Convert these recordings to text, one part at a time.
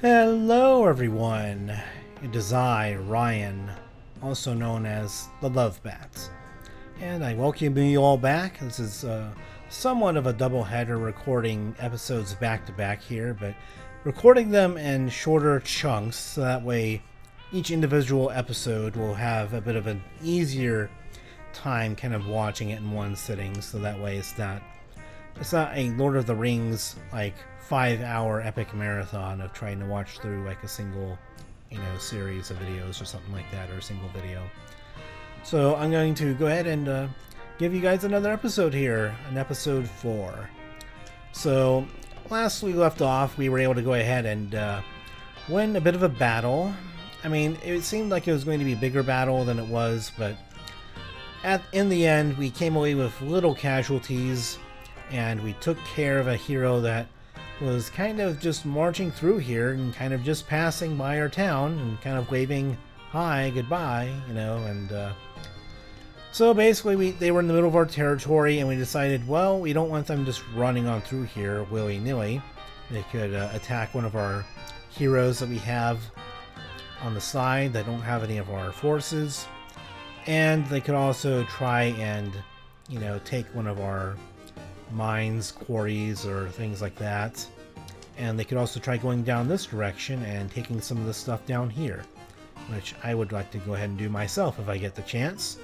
Hello everyone, it is I, Ryan, also known as the Lovebat, and I welcome you all back. This is somewhat of a double-header, recording episodes back-to-back here, but recording them in shorter chunks, so that way each individual episode will have a bit of an easier time kind of watching it in one sitting, so that way it's not a Lord of the Rings like 5-hour epic marathon of trying to watch through like a single, series of videos or something like that, or a single video. So I'm going to go ahead and give you guys another episode here, an episode 4. So last we left off, we were able to go ahead and win a bit of a battle. I mean, it seemed like it was going to be a bigger battle than it was, but in the end, we came away with little casualties, and we took care of a hero that was kind of just marching through here and kind of just passing by our town and kind of waving hi, goodbye, so basically they were in the middle of our territory, and we decided, well, we don't want them just running on through here willy-nilly. They could attack one of our heroes that we have on the side that don't have any of our forces, and they could also try and take one of our mines, quarries, or things like that. And they could also try going down this direction and taking some of the stuff down here, which I would like to go ahead and do myself if I get the chance.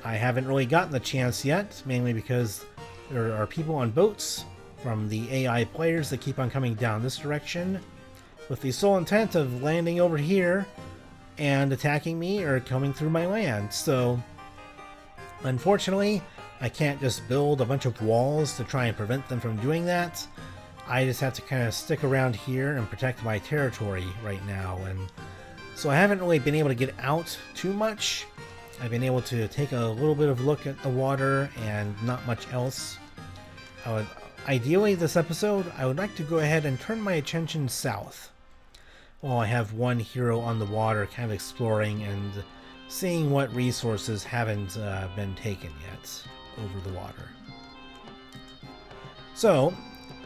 I haven't really gotten the chance yet, mainly because there are people on boats from the AI players that keep on coming down this direction with the sole intent of landing over here and attacking me or coming through my land. So unfortunately, I can't just build a bunch of walls to try and prevent them from doing that. I just have to kind of stick around here and protect my territory right now. And so I haven't really been able to get out too much. I've been able to take a little bit of look at the water and not much else. Ideally, this episode, I would like to go ahead and turn my attention south, while I have one hero on the water kind of exploring and seeing what resources haven't been taken yet over the water. So,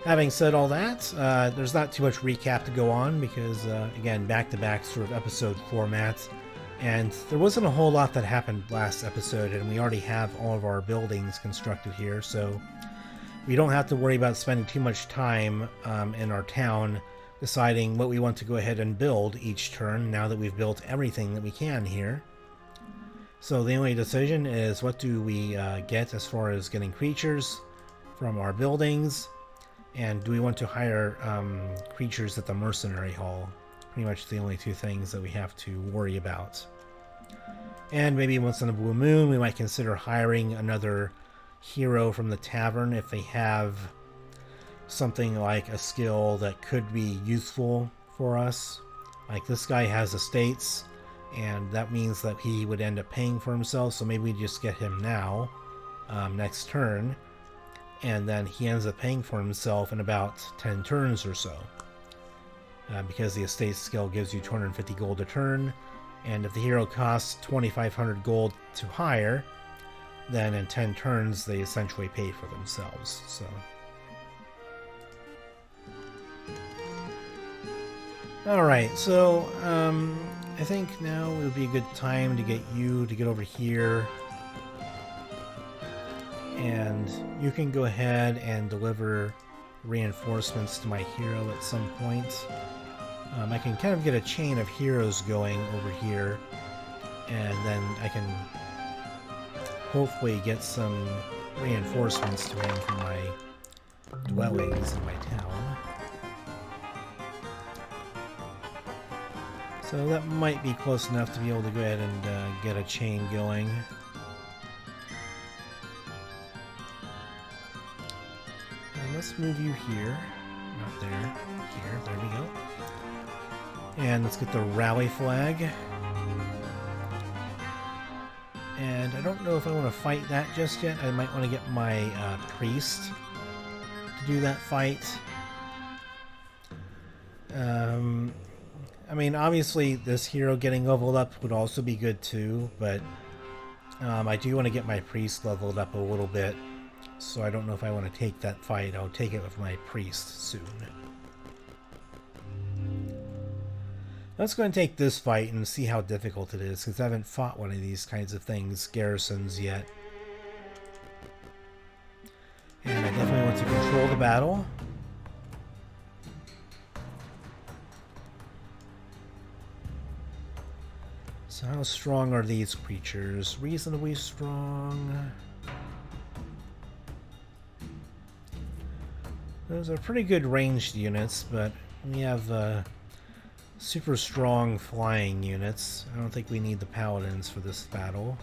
having said all that, there's not too much recap to go on because, again, back-to-back sort of episode format, and there wasn't a whole lot that happened last episode, and we already have all of our buildings constructed here, so we don't have to worry about spending too much time in our town deciding what we want to go ahead and build each turn now that we've built everything that we can here. So the only decision is, what do we get as far as getting creatures from our buildings, and do we want to hire creatures at the mercenary hall? Pretty much the only two things that we have to worry about. And maybe once in a blue moon, we might consider hiring another hero from the tavern if they have something like a skill that could be useful for us. Like this guy has estates, and that means that he would end up paying for himself, so maybe we just get him now, next turn, and then he ends up paying for himself in about 10 turns or so. Because the estate skill gives you 250 gold a turn, and if the hero costs 2,500 gold to hire, then in 10 turns they essentially pay for themselves. So alright, so I think now would be a good time to get you to get over here, and you can go ahead and deliver reinforcements to my hero at some point. I can kind of get a chain of heroes going over here, and then I can hopefully get some reinforcements to him from my dwellings in my town. So that might be close enough to be able to go ahead and get a chain going. Let's move you here. Not there. Here. There we go. And let's get the rally flag. And I don't know if I want to fight that just yet. I might want to get my priest to do that fight. I mean, obviously this hero getting leveled up would also be good too, but I do want to get my priest leveled up a little bit, so I don't know if I want to take that fight. I'll take it with my priest soon. Let's go and take this fight and see how difficult it is, because I haven't fought one of these kinds of things, garrisons, yet. And I definitely want to control the battle. So how strong are these creatures? Reasonably strong. Those are pretty good ranged units, but we have super strong flying units. I don't think we need the paladins for this battle.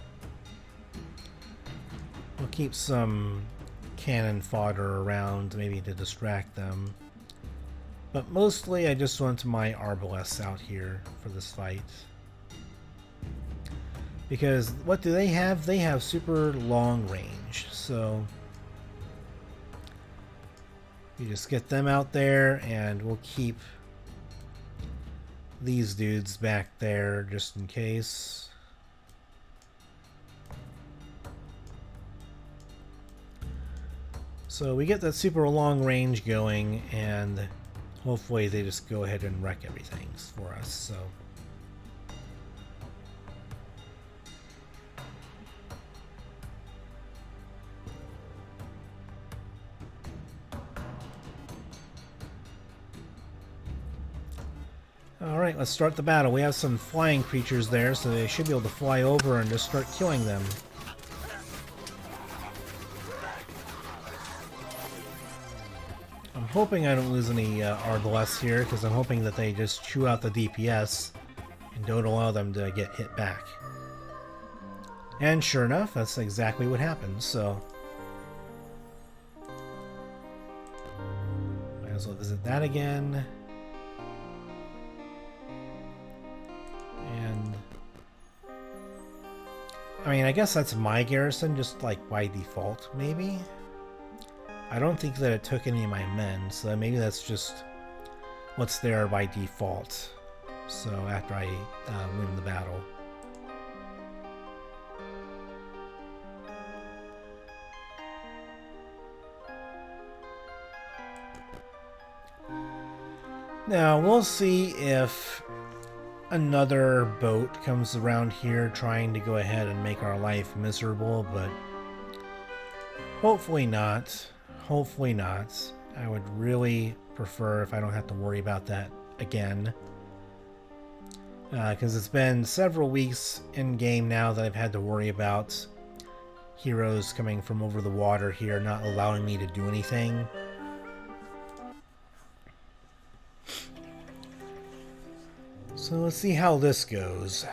We'll keep some cannon fodder around, maybe to distract them. But mostly I just want my arbalests out here for this fight. Because what do they have? They have super long range, so you just get them out there and we'll keep these dudes back there just in case. So we get that super long range going, and hopefully they just go ahead and wreck everything for us. So alright, let's start the battle. We have some flying creatures there, so they should be able to fly over and just start killing them. I'm hoping I don't lose any arbalests here, because I'm hoping that they just chew out the DPS and don't allow them to get hit back. And sure enough, that's exactly what happened, so might as well visit that again. And I mean, I guess that's my garrison, just like by default, maybe? I don't think that it took any of my men, so maybe that's just what's there by default. So after I win the battle. Now we'll see if another boat comes around here trying to go ahead and make our life miserable, but hopefully not. Hopefully not. I would really prefer if I don't have to worry about that again. Because it's been several weeks in game now that I've had to worry about heroes coming from over the water here not allowing me to do anything. So let's see how this goes.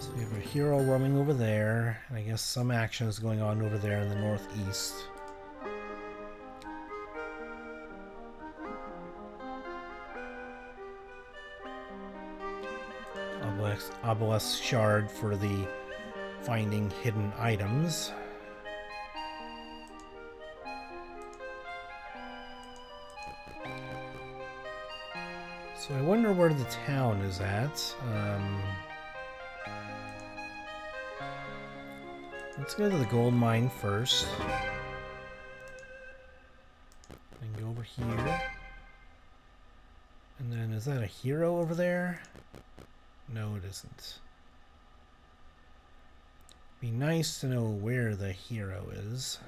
So we have a hero roaming over there, and I guess some action is going on over there in the northeast. Obelisk shard for the finding hidden items. So I wonder where the town is at. Let's go to the gold mine first. And go over here. And then, is that a hero over there? No, it isn't. Be nice to know where the hero is.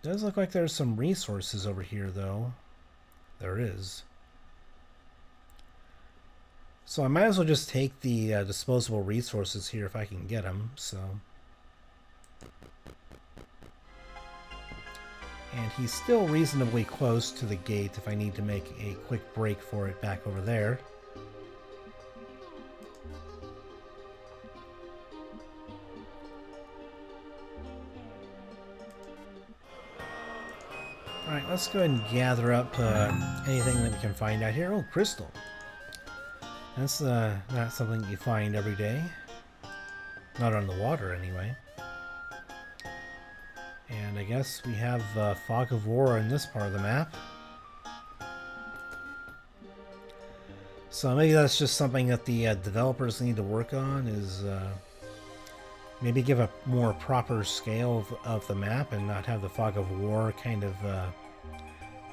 Does look like there's some resources over here, though. There is. So I might as well just take the disposable resources here if I can get them, so. And he's still reasonably close to the gate if I need to make a quick break for it back over there. Alright, let's go ahead and gather up anything that we can find out here. Oh, crystal. That's not something you find every day. Not on the water, anyway. And I guess we have Fog of War in this part of the map. So maybe that's just something that the developers need to work on, is maybe give a more proper scale of the map and not have the fog of war kind of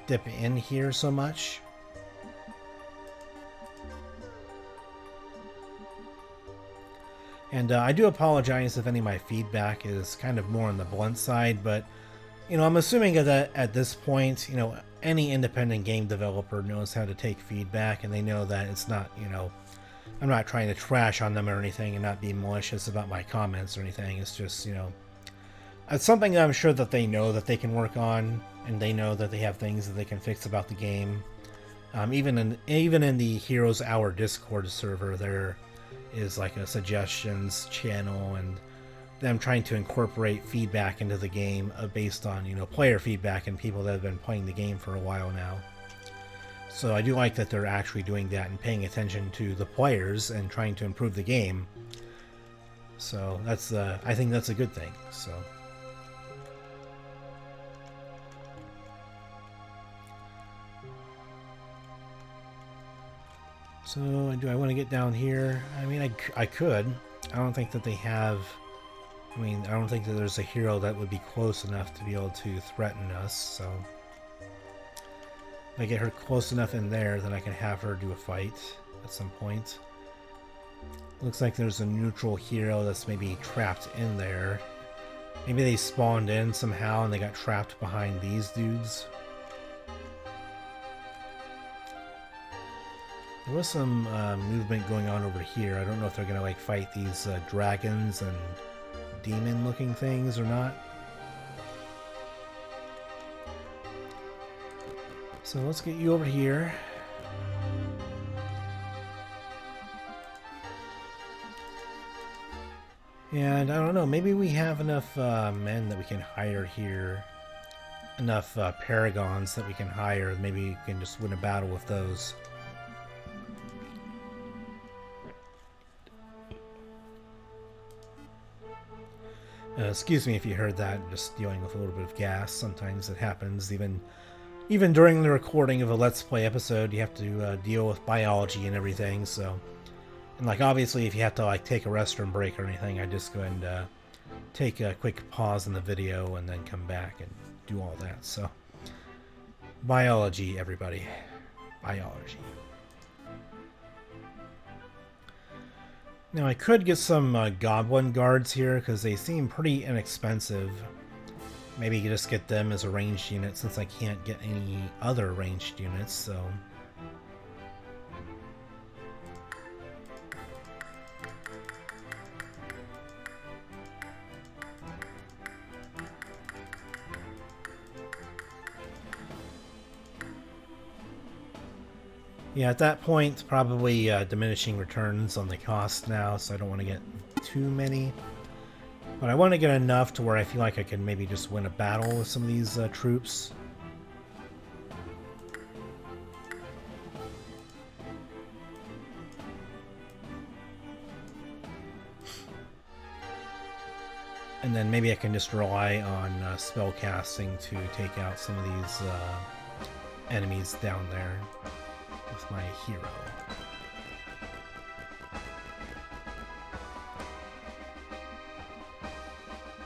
dip in here so much. And I do apologize if any of my feedback is kind of more on the blunt side, but you know, I'm assuming that at this point, you know, any independent game developer knows how to take feedback, and they know that it's not, you know, I'm not trying to trash on them or anything and not be malicious about my comments or anything. It's just, you know, it's something that I'm sure that they know that they can work on, and they know that they have things that they can fix about the game. Even in the Heroes Hour Discord server, there is like a suggestions channel, and them trying to incorporate feedback into the game based on, you know, player feedback and people that have been playing the game for a while now. So I do like that they're actually doing that and paying attention to the players and trying to improve the game. So that's I think that's a good thing. So do I want to get down here? I mean, I could. I don't think that they have... I mean, I don't think that there's a hero that would be close enough to be able to threaten us, so... If I get her close enough in there, then I can have her do a fight at some point. Looks like there's a neutral hero that's maybe trapped in there. Maybe they spawned in somehow and they got trapped behind these dudes. There was some movement going on over here. I don't know if they're gonna like fight these dragons and demon looking things or not. So let's get you over here. And I don't know, maybe we have enough men that we can hire here. Enough paragons that we can hire. Maybe we can just win a battle with those. Excuse me if you heard that. I'm just dealing with a little bit of gas. Sometimes it happens. Even during the recording of a Let's Play episode, you have to deal with biology and everything. So, and like obviously, if you have to like take a restroom break or anything, I just go and take a quick pause in the video and then come back and do all that. So, biology, everybody, biology. Now I could get some goblin guards here because they seem pretty inexpensive. Maybe you just get them as a ranged unit since I can't get any other ranged units, so... Yeah, at that point, probably diminishing returns on the cost now, so I don't want to get too many. But I want to get enough to where I feel like I can maybe just win a battle with some of these troops. And then maybe I can just rely on spell casting to take out some of these enemies down there with my hero.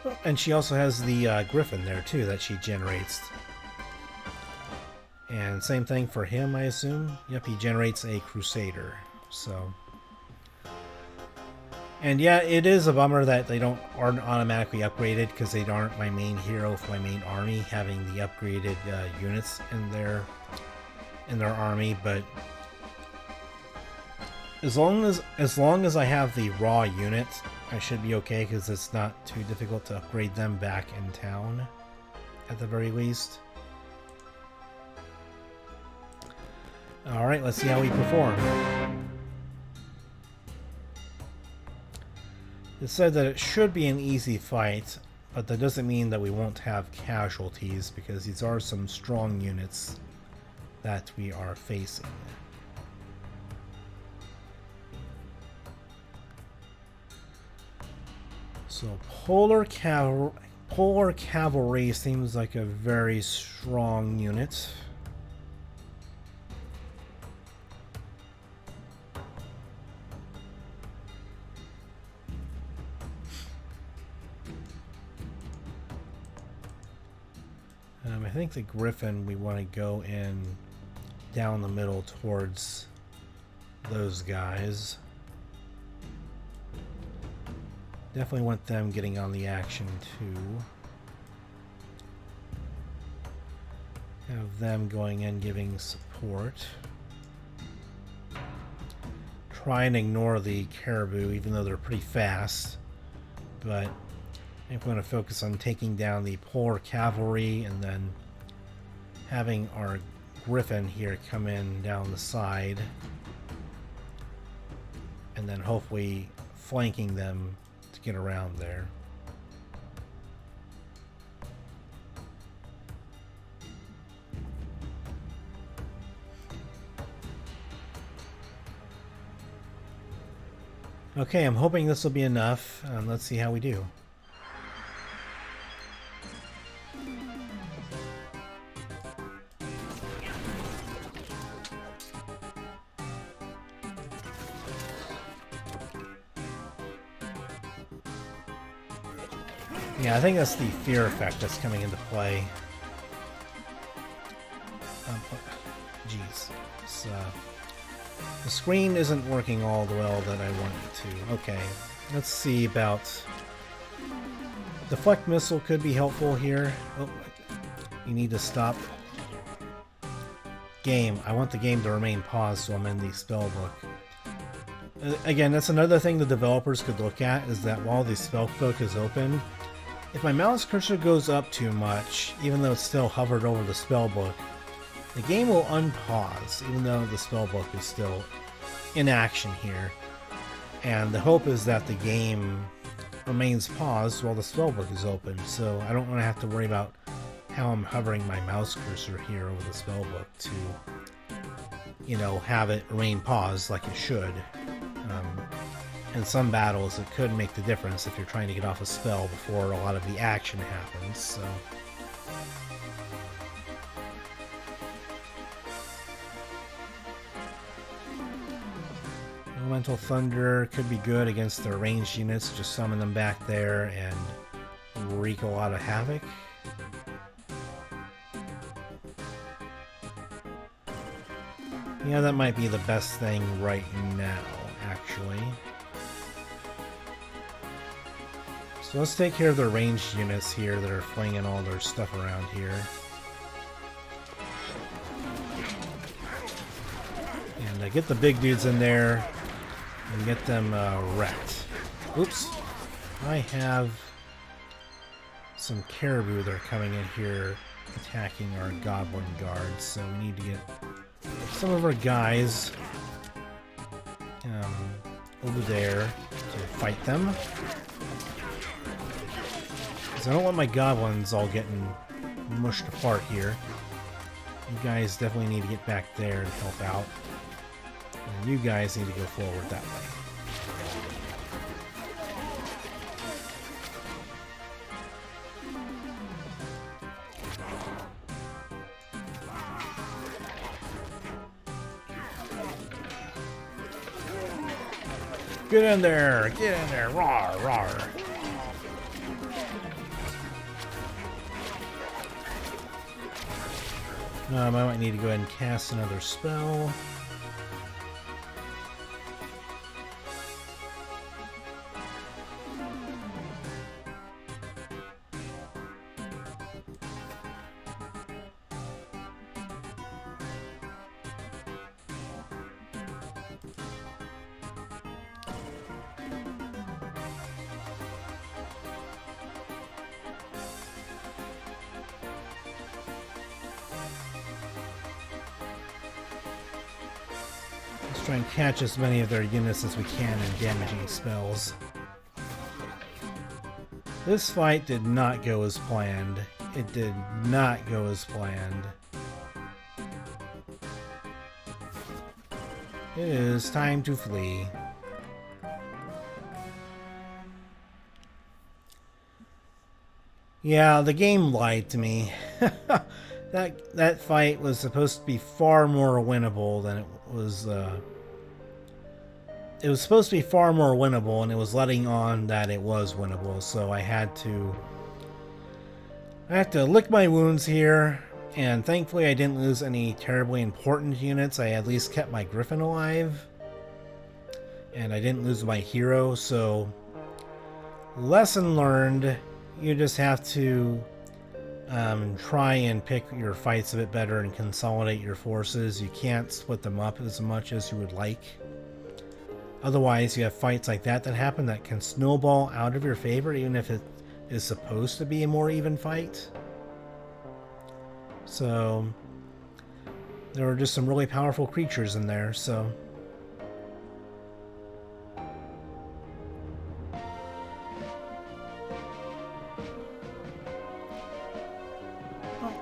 Oh, and she also has the griffin there too that she generates. And same thing for him, I assume. Yep, he generates a crusader. So, and yeah, it is a bummer that they aren't automatically upgraded because they aren't my main hero for my main army, having the upgraded units in their army. But as long as I have the raw unit, I should be okay because it's not too difficult to upgrade them back in town, at the very least. Alright, let's see how we perform. It said that it should be an easy fight, but that doesn't mean that we won't have casualties because these are some strong units that we are facing. So Polar Cavalry seems like a very strong unit. I think the Griffin, we want to go in down the middle towards those guys. Definitely want them getting on the action too. Have them going in giving support. Try and ignore the caribou, even though they're pretty fast. But I think we want to focus on taking down the polar cavalry and then having our Griffin here come in down the side. And then hopefully flanking them to get around there. Okay, I'm hoping this will be enough. Let's see how we do. Yeah, I think that's the fear effect that's coming into play. Jeez. The screen isn't working all the well that I want it to. Okay, let's see about... Deflect missile could be helpful here. Oh, you need to stop. Game. I want the game to remain paused, so I'm in the spell book. Again, that's another thing the developers could look at, is that while the spell book is open, if my mouse cursor goes up too much, even though it's still hovered over the spell book, the game will unpause, even though the spellbook is still in action here. And the hope is that the game remains paused while the spellbook is open, so I don't want to have to worry about how I'm hovering my mouse cursor here over the spellbook to, you know, have it remain paused like it should. In some battles, it could make the difference if you're trying to get off a spell before a lot of the action happens, so... Elemental Thunder could be good against their ranged units. Just summon them back there and wreak a lot of havoc. Yeah, that might be the best thing right now, actually. So let's take care of the ranged units here that are flinging all their stuff around here. And get the big dudes in there and get them wrecked. Oops. I have some caribou that are coming in here attacking our goblin guards, so we need to get some of our guys over there to fight them. Because I don't want my goblins all getting mushed apart here. You guys definitely need to get back there and help out. And you guys need to go forward that way. Get in there! Get in there! Rawr! Rawr! I might need to go ahead and cast another spell. Try and catch as many of their units as we can in damaging spells. This fight did not go as planned. It did not go as planned. It is time to flee. Yeah, the game lied to me. That fight was supposed to be far more winnable than it was. It was supposed to be far more winnable, and it was letting on that it was winnable. So I had to I have to lick my wounds here, and thankfully I didn't lose any terribly important units. I at least kept my Griffin alive, and I didn't lose my hero, so lesson learned, you just have to try and pick your fights a bit better and consolidate your forces. You can't split them up as much as you would like. Otherwise, you have fights like that happen that can snowball out of your favor, even if it is supposed to be a more even fight. So there were just some really powerful creatures in there, so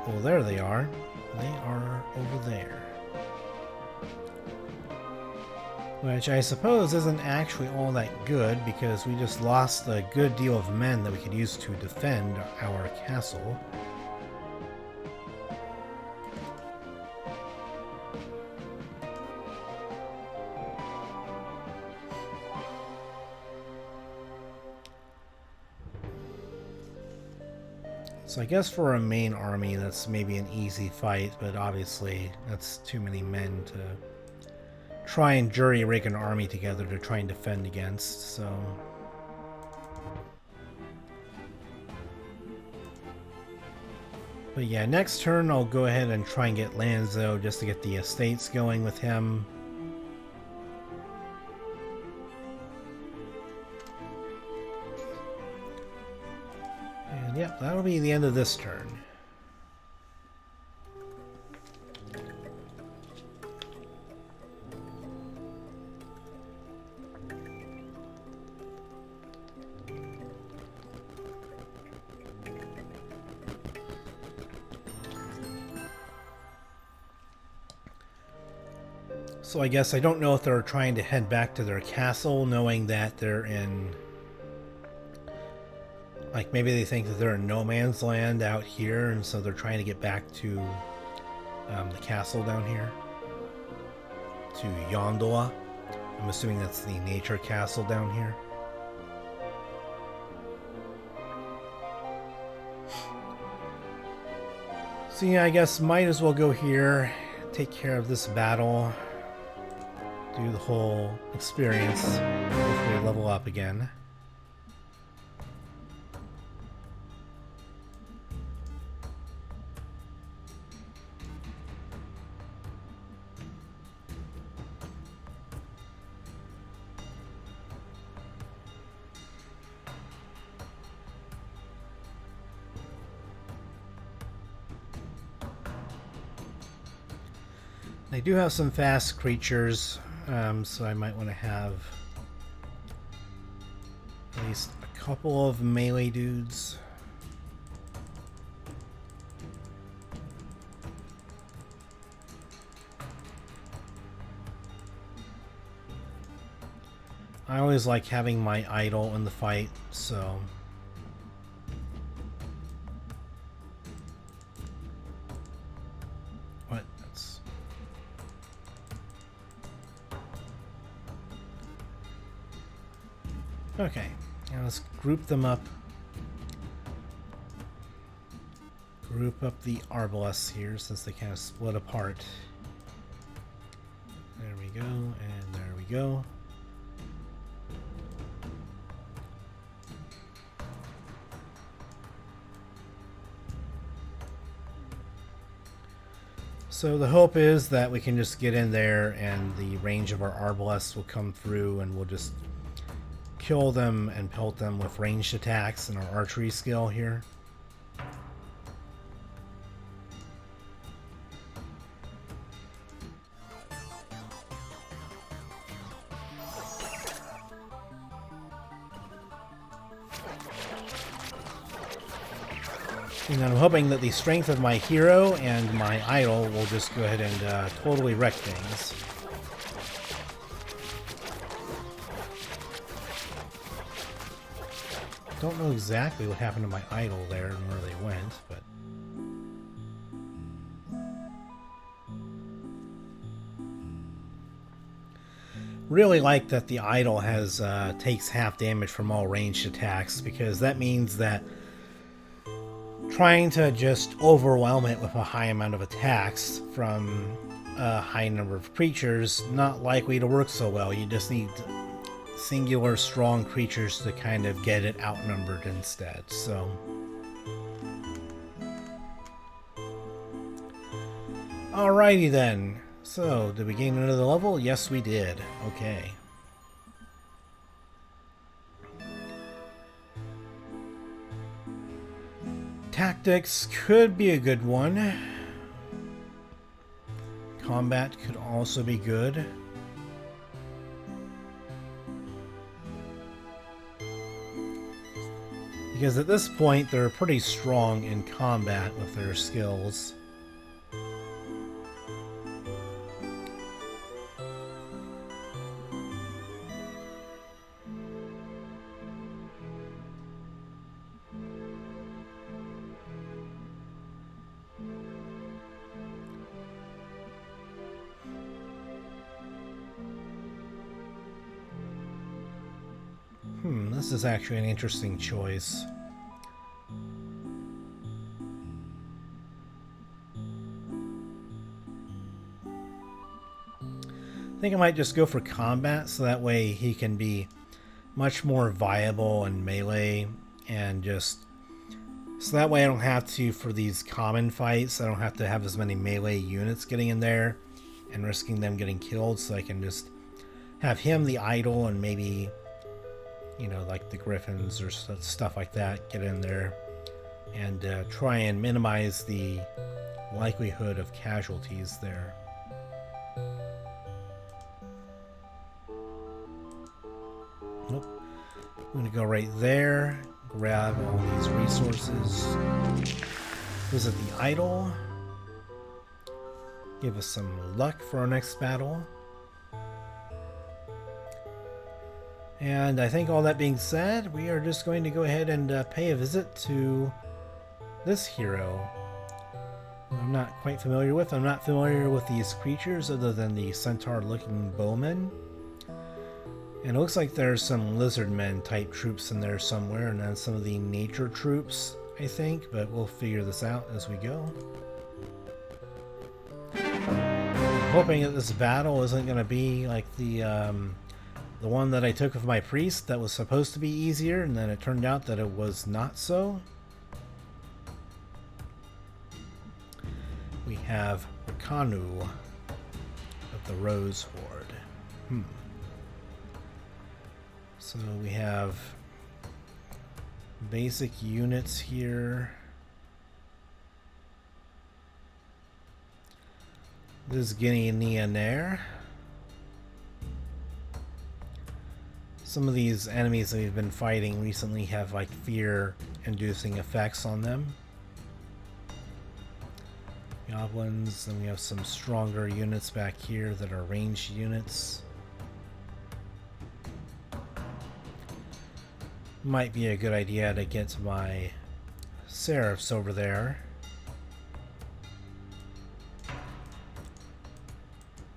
well, there they are. They are over there. Which I suppose isn't actually all that good, because we just lost a good deal of men that we could use to defend our castle. So I guess for a main army, that's maybe an easy fight, but obviously that's too many men to try and jury-rig an army together to try and defend against, so... But yeah, next turn I'll go ahead and try and get Lanzo just to get the estates going with him. And yep, that'll be the end of this turn. So I guess I don't know if they're trying to head back to their castle, knowing that they're in... Like, maybe they think that they're in no man's land out here, and so they're trying to get back to the castle down here. To Yondola. I'm assuming that's the nature castle down here. So yeah, I guess might as well go here, take care of this battle. Do the whole experience, hopefully level up again. They do have some fast creatures. So I might want to have at least a couple of melee dudes. I always like having my idol in the fight, so... What? That's... Okay, now let's group them up. Group up the arbalests here since they kind of split apart. There we go, and there we go. So the hope is that we can just get in there and the range of our arbalests will come through and we'll just kill them and pelt them with ranged attacks and our archery skill here. And I'm hoping that the strength of my hero and my idol will just go ahead and totally wreck things. Don't know exactly what happened to my idol there and where they went, but... Really like that the idol has takes half damage from all ranged attacks, because that means that trying to just overwhelm it with a high amount of attacks from a high number of creatures, not likely to work so well. You just need singular strong creatures to kind of get it outnumbered instead. So alrighty then. So did we gain another level? Yes, we did. Okay. Tactics could be a good one. Combat could also be good. Because at this point, they're pretty strong in combat with their skills. This is actually an interesting choice. I think I might just go for combat, so that way he can be much more viable in melee, and just so that way I don't have to, for these common fights, I don't have to have as many melee units getting in there and risking them getting killed, so I can just have him the idol and maybe, you know, like the griffins or stuff like that, get in there and try and minimize the likelihood of casualties there. Nope. I'm going to go right there, grab all these resources, visit the idol, give us some luck for our next battle. And I think all that being said, we are just going to go ahead and pay a visit to this hero. I'm not quite familiar with. I'm not familiar with these creatures other than the centaur-looking bowmen. And it looks like there's some lizardmen type troops in there somewhere, and then some of the nature troops, I think, but we'll figure this out as we go. I'm hoping that this battle isn't going to be like the one that I took with my priest that was supposed to be easier, and then it turned out that it was not so. We have Rakanu of the Rose Horde. So we have basic units here. This is Guinea-Nair. Some of these enemies that we've been fighting recently have like fear-inducing effects on them. Goblins, and we have some stronger units back here that are ranged units. Might be a good idea to get my Seraphs over there.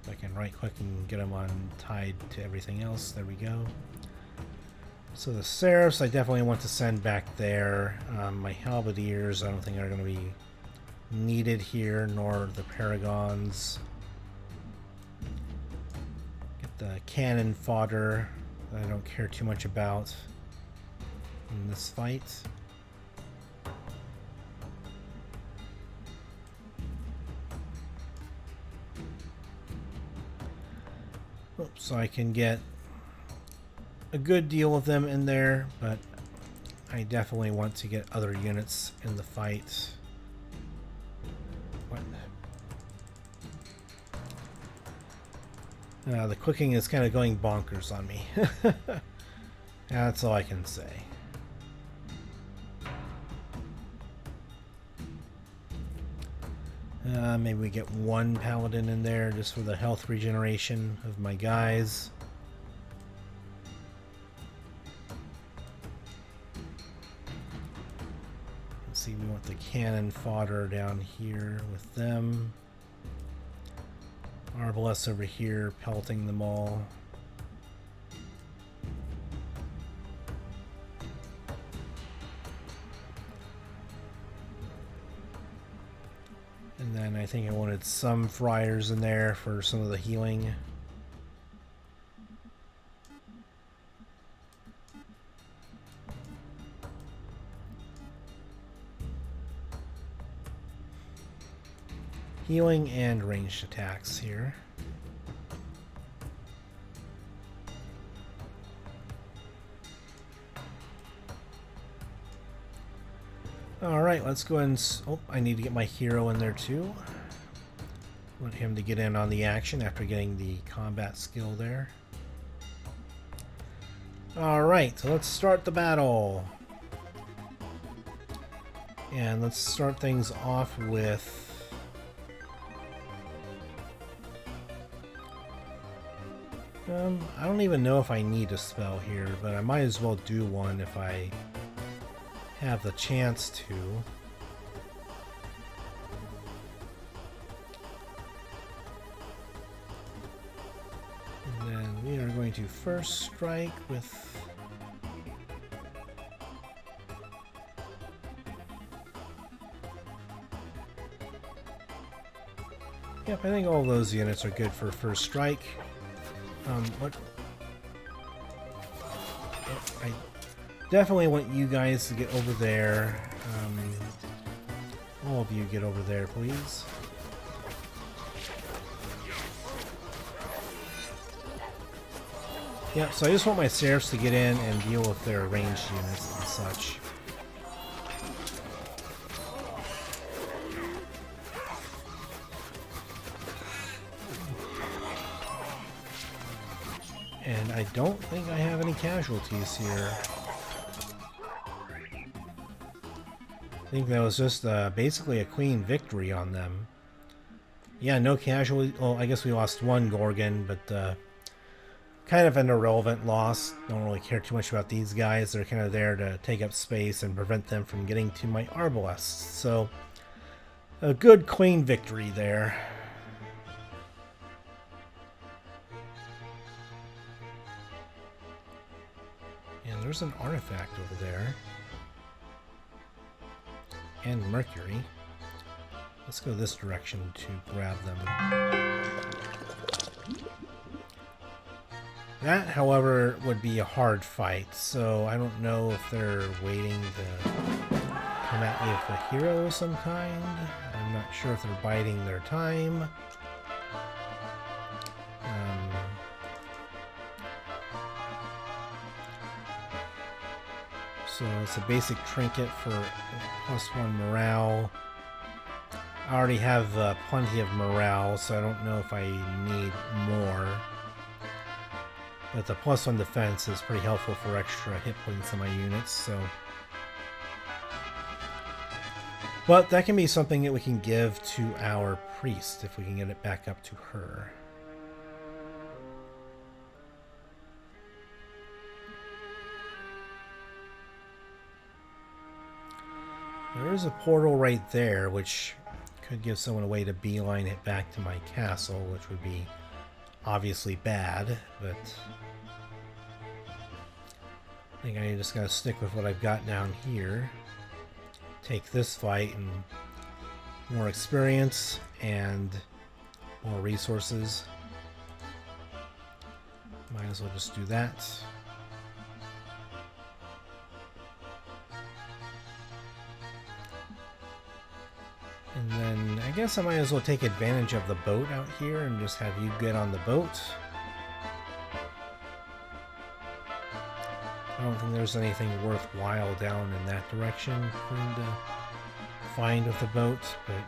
If I can right click and get them tied to everything else. There we go. So the Seraphs I definitely want to send back there. My Halberdiers I don't think are going to be needed here, nor the Paragons. Get the cannon fodder that I don't care too much about in this fight. So I can get a good deal of them in there, but I definitely want to get other units in the fight. What? The clicking is kind of going bonkers on me. That's all I can say. Maybe we get one paladin in there just for the health regeneration of my guys. Let's see, we want the cannon fodder down here with them. Arbalest over here pelting them all. And then I think I wanted some friars in there for some of the healing. Healing and ranged attacks here. Alright, let's go and... Oh, I need to get my hero in there too. Want him to get in on the action after getting the combat skill there. Alright, so let's start the battle. And let's start things off with... I don't even know if I need a spell here, but I might as well do one if I have the chance to. And then we are going to first strike with... Yep, I think all those units are good for first strike. What? I definitely want you guys to get over there. All of you get over there, please. Yeah, so I just want my Seraphs to get in and deal with their ranged units and such. And I don't think I have any casualties here. I think that was just basically a clean victory on them. Yeah, no casualties. Well, I guess we lost one Gorgon, but kind of an irrelevant loss. Don't really care too much about these guys. They're kind of there to take up space and prevent them from getting to my Arbalests. So, a good clean victory there. And there's an artifact over there. And Mercury. Let's go this direction to grab them. That, however, would be a hard fight, so I don't know if they're waiting to come at me with a hero of some kind. I'm not sure if they're biding their time. So it's a basic trinket for +1 morale. I already have plenty of morale, so I don't know if I need more. But the +1 defense is pretty helpful for extra hit points on my units, so... But that can be something that we can give to our priest if we can get it back up to her. There is a portal right there, which could give someone a way to beeline it back to my castle, which would be obviously bad, but I think I just gotta stick with what I've got down here. Take this fight and more experience and more resources. Might as well just do that. And then I guess I might as well take advantage of the boat out here and just have you get on the boat. I don't think there's anything worthwhile down in that direction for him to find with the boat, but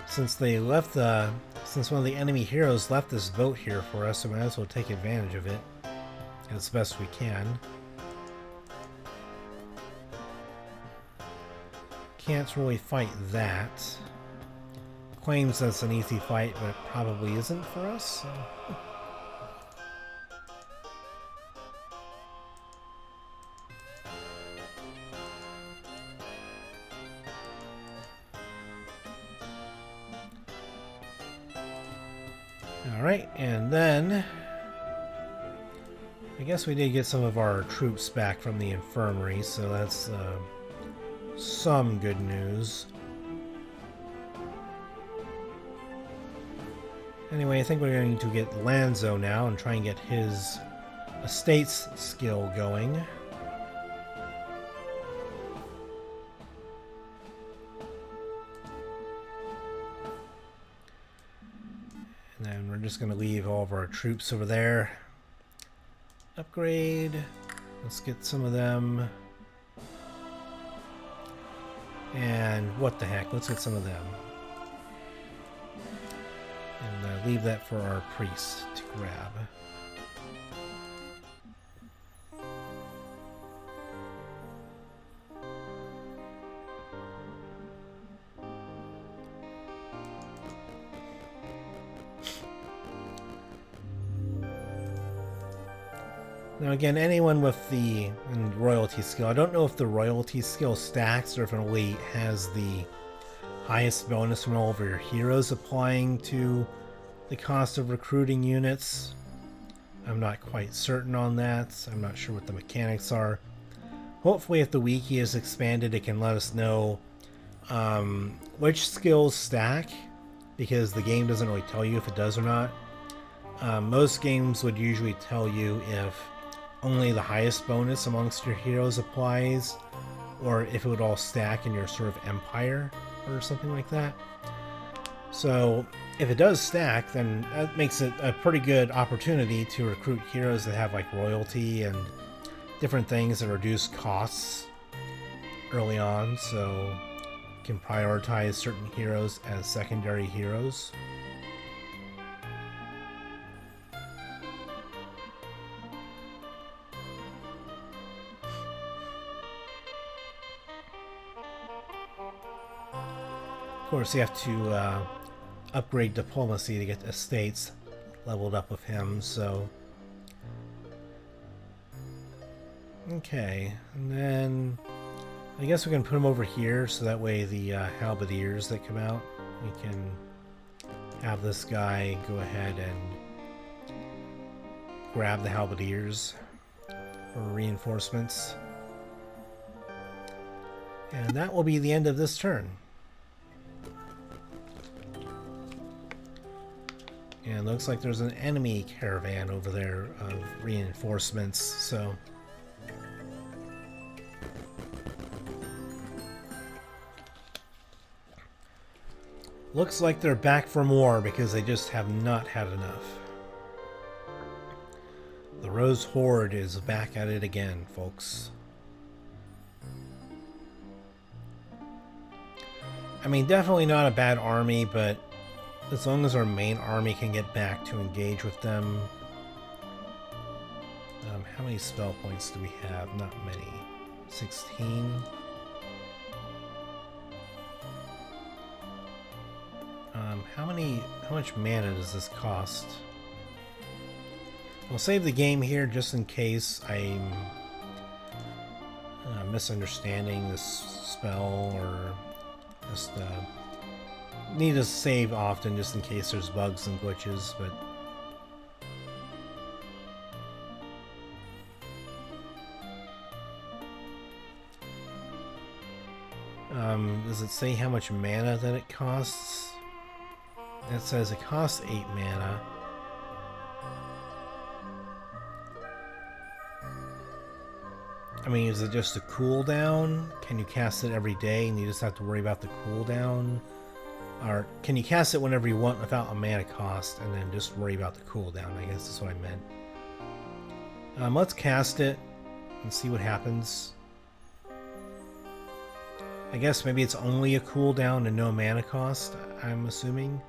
since one of the enemy heroes left this boat here for us, so we might as well take advantage of it as best we can. Can't really fight that. Claims that's an easy fight, but it probably isn't for us. So. Alright, and then I guess we did get some of our troops back from the infirmary, so that's some good news. Anyway, I think we're going to get Lanzo now and try and get his estates skill going. And then we're just going to leave all of our troops over there. Upgrade. Let's get some of them. And what the heck, let's get some of them. And leave that for our priest to grab. Now again, anyone with the royalty skill, I don't know if the royalty skill stacks or if it only has the highest bonus from all of your heroes applying to the cost of recruiting units. I'm not quite certain on that. I'm not sure what the mechanics are. Hopefully if the wiki is expanded, it can let us know which skills stack, because the game doesn't really tell you if it does or not. Most games would usually tell you if only the highest bonus amongst your heroes applies, or if it would all stack in your sort of empire or something like that. So if it does stack, then that makes it a pretty good opportunity to recruit heroes that have like royalty and different things that reduce costs early on, so you can prioritize certain heroes as secondary heroes. Of course, you have to upgrade diplomacy to get estates leveled up with him, so... Okay, and then I guess we can put him over here, so that way the halberdiers that come out, we can have this guy go ahead and grab the halberdiers for reinforcements. And that will be the end of this turn. And it looks like there's an enemy caravan over there of reinforcements, so... Looks like they're back for more because they just have not had enough. The Rose Horde is back at it again, folks. I mean, definitely not a bad army, but as long as our main army can get back to engage with them. How many spell points do we have? Not many. 16. How much mana does this cost? I'll save the game here just in case I'm misunderstanding this spell, or just need to save often just in case there's bugs and glitches, but does it say how much mana that it costs? It says it costs 8 mana. I mean, is it just a cooldown? Can you cast it every day and you just have to worry about the cooldown? Or can you cast it whenever you want without a mana cost and then just worry about the cooldown? I guess that's what I meant. Let's cast it and see what happens. I guess maybe it's only a cooldown and no mana cost, I'm assuming.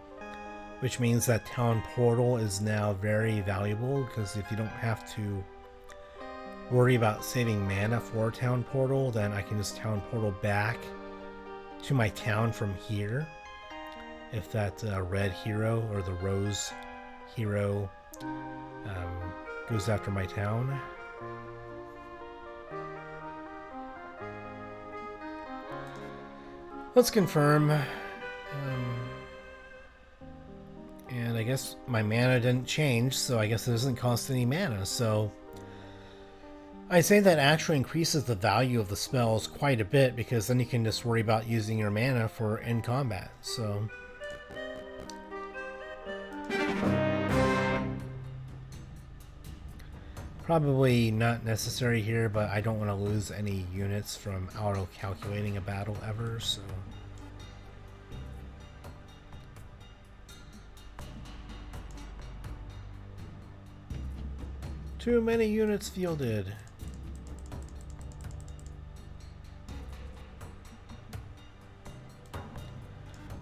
Which means that Town Portal is now very valuable, because if you don't have to worry about saving mana for Town Portal, then I can just Town Portal back to my town from here. If that red hero or the rose hero goes after my town. Let's confirm. And I guess my mana didn't change, so I guess it doesn't cost any mana, so I say that actually increases the value of the spells quite a bit, because then you can just worry about using your mana for in combat. So probably not necessary here, but I don't want to lose any units from auto-calculating a battle ever, so... Too many units fielded.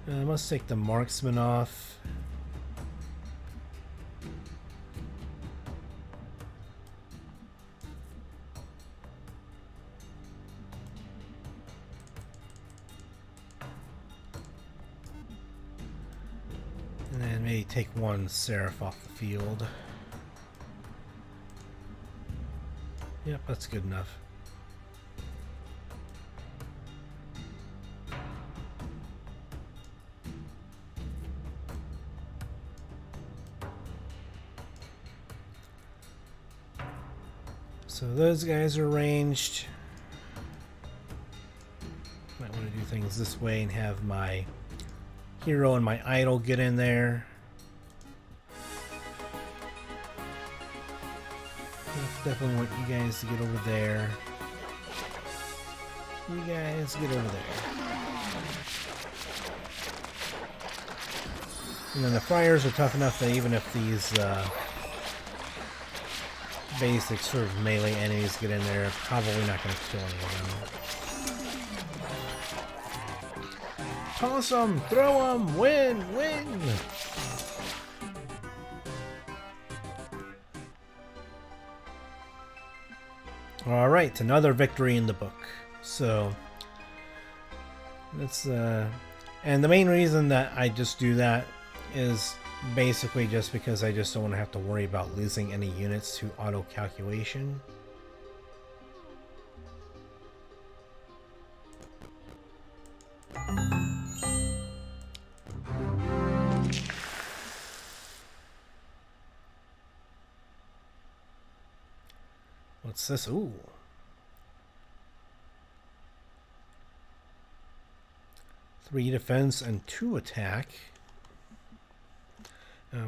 I must take the marksman off. And then maybe take one seraph off the field. Yep, that's good enough. So those guys are ranged. Might want to do things this way and have my hero and my idol get in there. Definitely want you guys to get over there. You guys get over there. And then the friars are tough enough that even if these basic sort of melee enemies get in there, probably not going to kill any of them. Toss them! Throw them! Win! Win! Alright, another victory in the book. So, that's, and the main reason that I just do that is basically just because I just don't want to have to worry about losing any units to auto-calculation. What's this? Ooh. Three defense and 2 attack.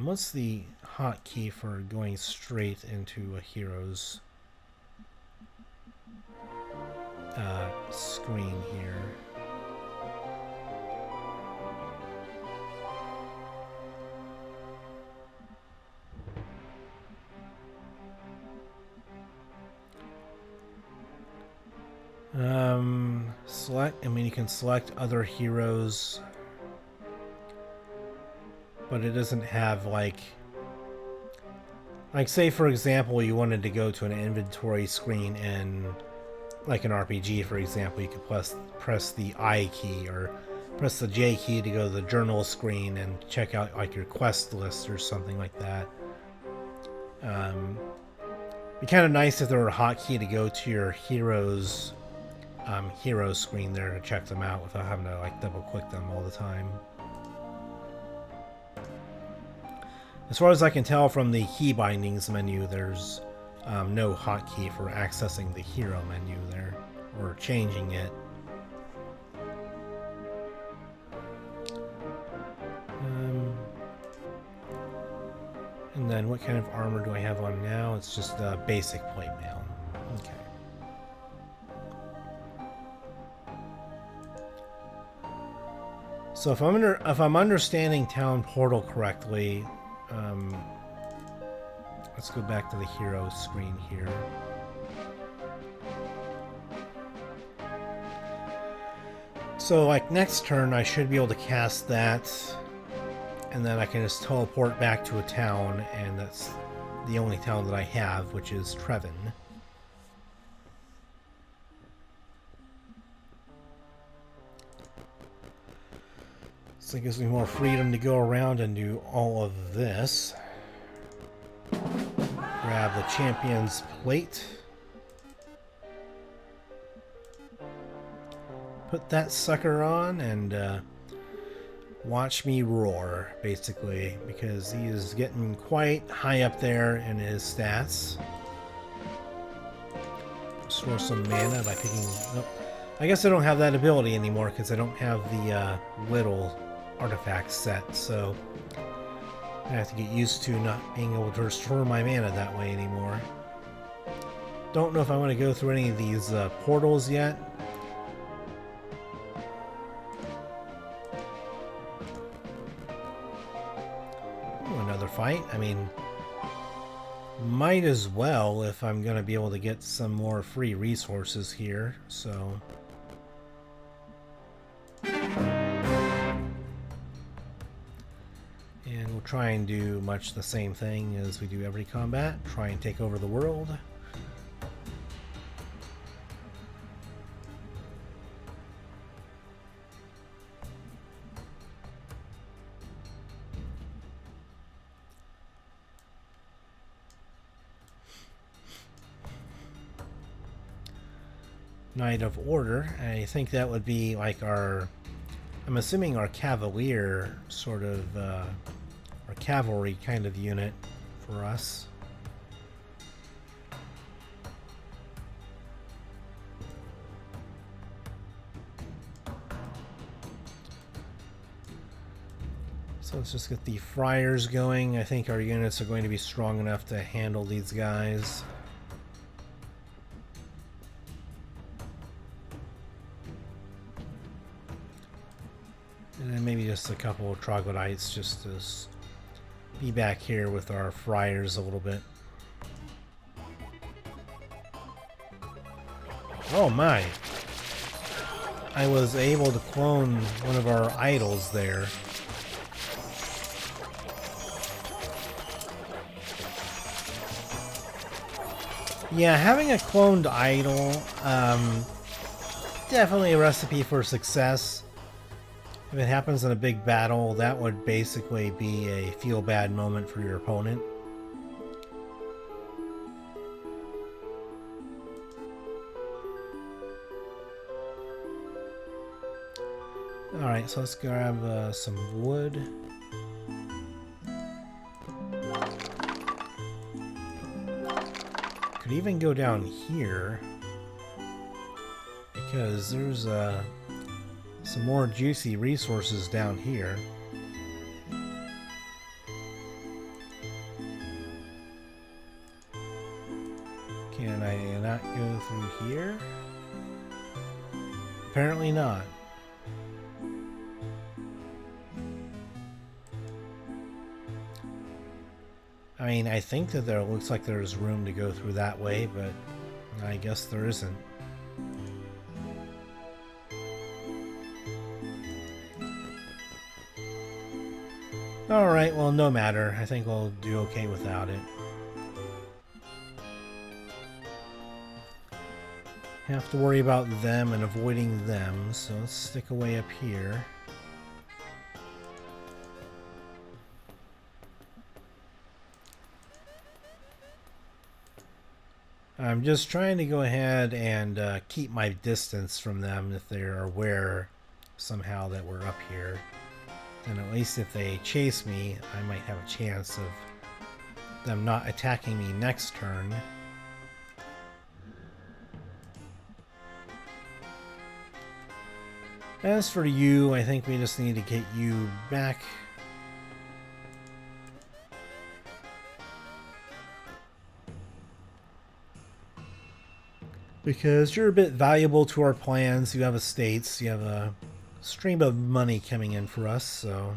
What's the hotkey for going straight into a hero's screen here? Select, I mean, you can select other heroes, but it doesn't have like say for example you wanted to go to an inventory screen in like an RPG, for example, you could press the I key or press the J key to go to the journal screen and check out like your quest list or something like that. It'd be kind of nice if there were a hotkey to go to your heroes hero screen there to check them out without having to like double click them all the time. As far as I can tell from the key bindings menu, there's no hotkey for accessing the hero menu there or changing it. And then what kind of armor do I have on now? It's just basic plate mail. Okay. So if I'm understanding Town Portal correctly, let's go back to the hero screen here. So like next turn I should be able to cast that, and then I can just teleport back to a town, and that's the only town that I have, which is Trevin. So it gives me more freedom to go around and do all of this. Grab the champion's plate. Put that sucker on and watch me roar, basically, because he is getting quite high up there in his stats. restore some mana by picking... Nope. I guess I don't have that ability anymore because I don't have the little artifact set, so I have to get used to not being able to restore my mana that way anymore. Don't know if I want to go through any of these portals yet. Ooh, another fight. I mean, might as well if I'm going to be able to get some more free resources here, so... And we'll try and do much the same thing as we do every combat. Try and take over the world. Knight of Order. I think that would be like our... I'm assuming our Cavalier sort of... our cavalry kind of unit for us. So let's just get the friars going. I think our units are going to be strong enough to handle these guys. And then maybe just a couple of troglodytes just to be back here with our friars a little bit. Oh my! I was able to clone one of our idols there. Yeah, having a cloned idol, definitely a recipe for success. If it happens in a big battle, that would basically be a feel-bad moment for your opponent. Alright, so let's grab some wood. Could even go down here, because there's some more juicy resources down here. Can I not go through here? Apparently not. I mean, I think that there looks like there's room to go through that way, but I guess there isn't. Alright, well, no matter. I think we'll do okay without it. Have to worry about them and avoiding them, so let's stick away up here. I'm just trying to go ahead and keep my distance from them if they're aware somehow that we're up here. And at least if they chase me, I might have a chance of them not attacking me next turn. As for you, I think we just need to get you back. Because you're a bit valuable to our plans. You have estates, you have a stream of money coming in for us, so...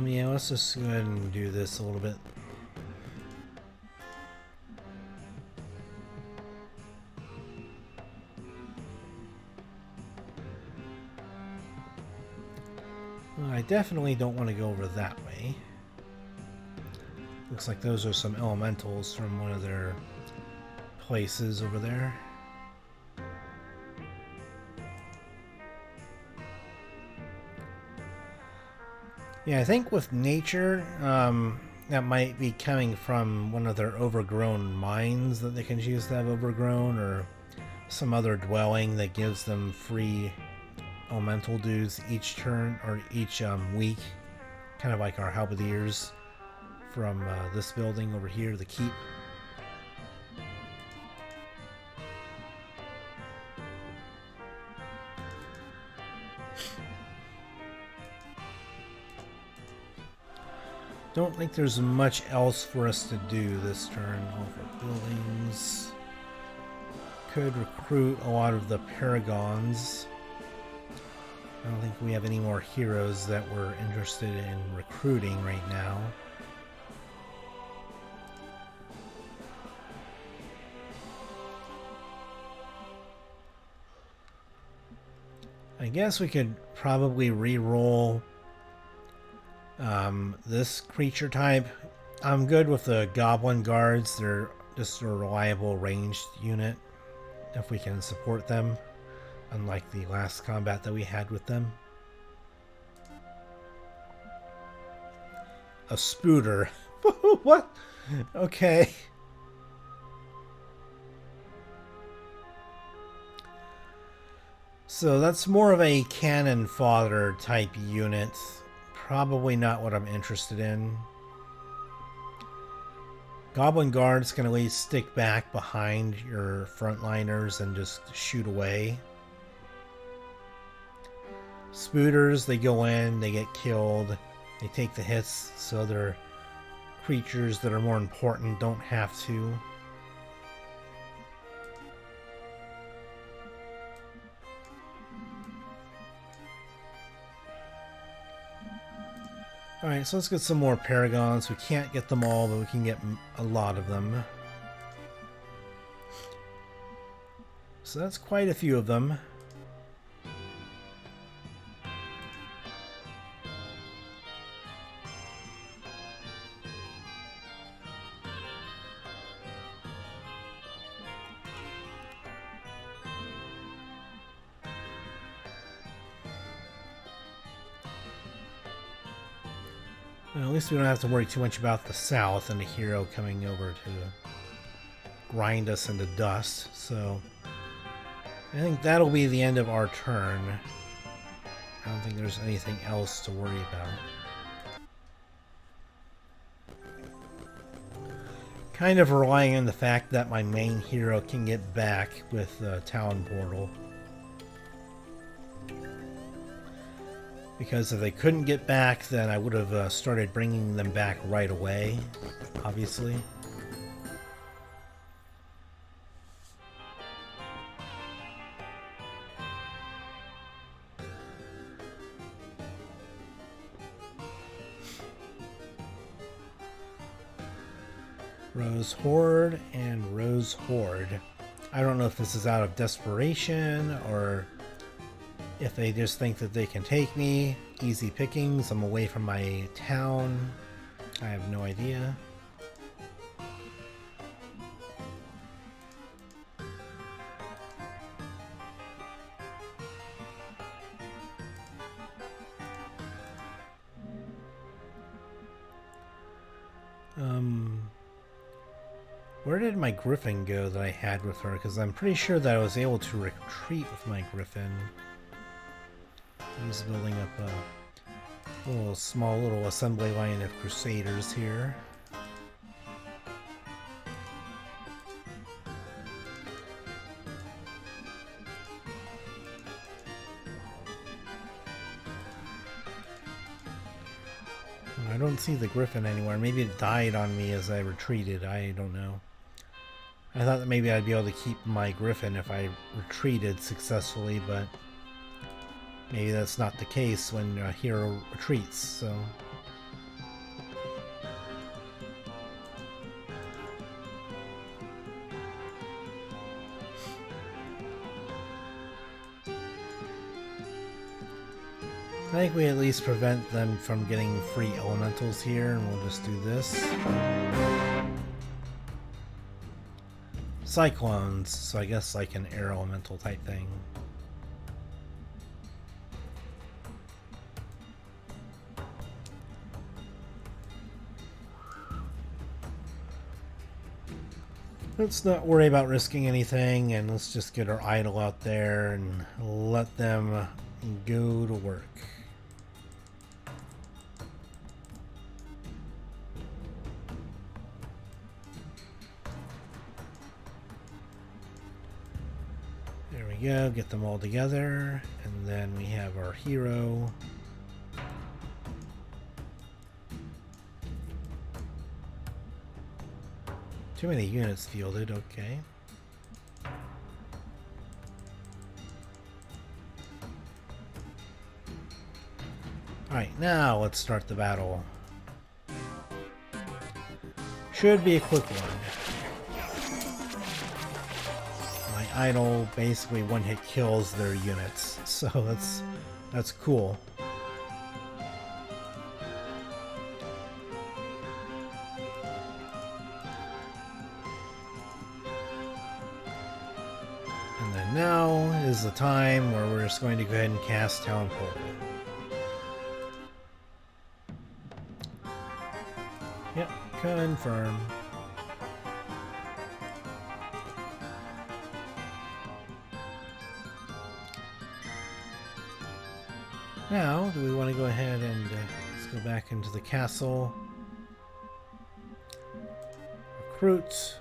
yeah, let's just go ahead and do this a little bit. I definitely don't want to go over that way. Looks like those are some elementals from one of their places over there. Yeah, I think with nature, that might be coming from one of their overgrown mines that they can choose to have overgrown, or some other dwelling that gives them free elemental dues each turn or each week, kind of like our halberdiers from this building over here, the keep. Don't think there's much else for us to do this turn. All of our buildings. Could recruit a lot of the paragons. I don't think we have any more heroes that we're interested in recruiting right now. I guess we could probably re-roll this creature type. I'm good with the goblin guards. They're just a reliable ranged unit if we can support them, unlike the last combat that we had with them. A spooter. What? Okay. So that's more of a cannon fodder type unit. Probably not what I'm interested in. Goblin guards can at least stick back behind your frontliners and just shoot away. Spooters, they go in, they get killed, they take the hits, so their creatures that are more important don't have to. Alright, so let's get some more paragons. We can't get them all, but we can get a lot of them. So that's quite a few of them. Well, at least we don't have to worry too much about the south and a hero coming over to grind us into dust. So I think that'll be the end of our turn. I don't think there's anything else to worry about. Kind of relying on the fact that my main hero can get back with the Talon Portal. Because if they couldn't get back, then I would have started bringing them back right away, obviously. Rose Horde and Rose Horde. I don't know if this is out of desperation or if they just think that they can take me. Easy pickings. I'm away from my town. I have no idea. Where did my griffin go that I had with her? Because I'm pretty sure that I was able to retreat with my griffin. He's building up a small little assembly line of crusaders here. I don't see the griffin anywhere. Maybe it died on me as I retreated. I don't know. I thought that maybe I'd be able to keep my griffin if I retreated successfully, but maybe that's not the case when a hero retreats, so... I think we at least prevent them from getting free elementals here, and we'll just do this. Cyclones, so I guess like an air elemental type thing. Let's not worry about risking anything, and let's just get our idol out there and let them go to work. There we go, get them all together, and then we have our hero. Too many units fielded, okay. Alright, now let's start the battle. Should be a quick one. My idol basically one-hit kills their units, so that's cool. And then now is the time where we're just going to go ahead and cast Town Portal. Yep, confirm. Now, do we want to go ahead and let's go back into the castle. Recruit.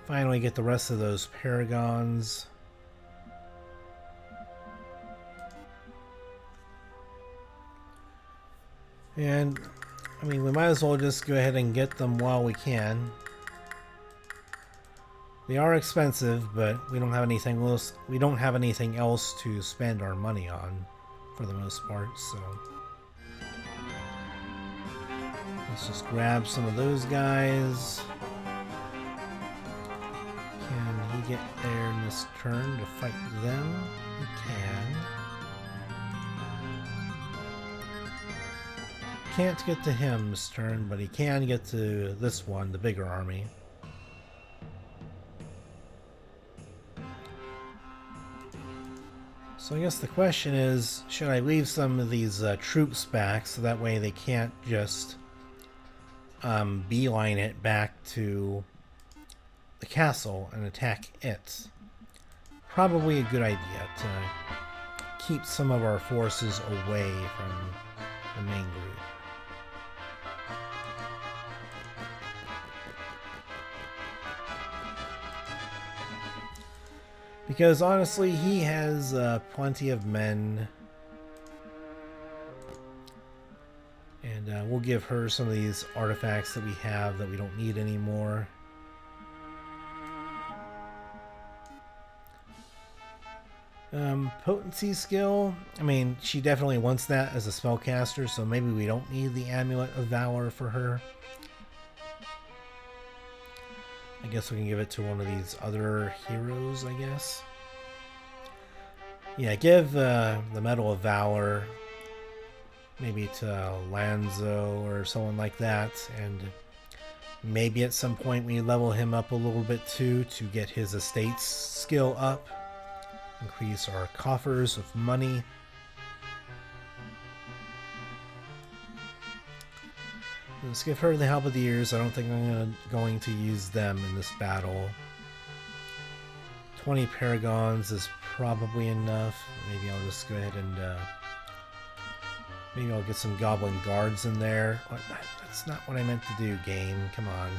Finally get the rest of those paragons. And, I mean, we might as well just go ahead and get them while we can. They are expensive, but we don't have anything else. We don't have anything else to spend our money on, for the most part. So let's just grab some of those guys. Can he get there in this turn to fight them? He can. Can't get to him this turn, but he can get to this one, the bigger army. So I guess the question is, should I leave some of these troops back so that way they can't just beeline it back to the castle and attack it? Probably a good idea to keep some of our forces away from the main group. Because honestly, he has plenty of men. And we'll give her some of these artifacts that we have that we don't need anymore. Potency skill. I mean, she definitely wants that as a spellcaster, so maybe we don't need the Amulet of Valor for her. I guess we can give it to one of these other heroes, I guess. Yeah, give the Medal of Valor maybe to Lanzo or someone like that, and maybe at some point we level him up a little bit too to get his estates skill up. Increase our coffers with money. Let's give her the Halberdiers. I don't think I'm going to use them in this battle. 20 Paragons is probably enough. Maybe I'll just go ahead and maybe I'll get some Goblin Guards in there. That's not what I meant to do, game. Come on.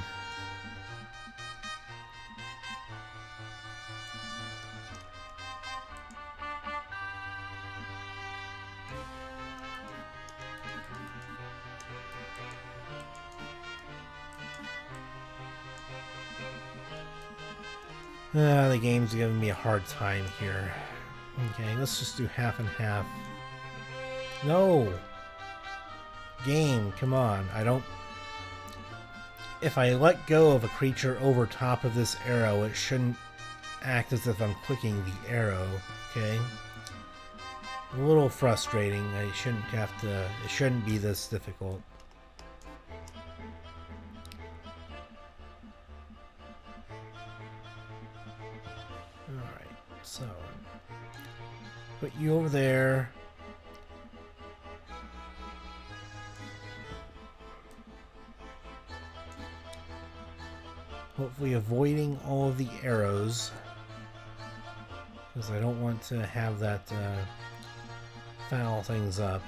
The game's giving me a hard time here. Okay, let's just do half and half. No! Game, come on. I don't... If I let go of a creature over top of this arrow, it shouldn't act as if I'm clicking the arrow, okay? A little frustrating. I shouldn't have to... It shouldn't be this difficult. So, put you over there. Hopefully avoiding all of the arrows, because I don't want to have that foul things up.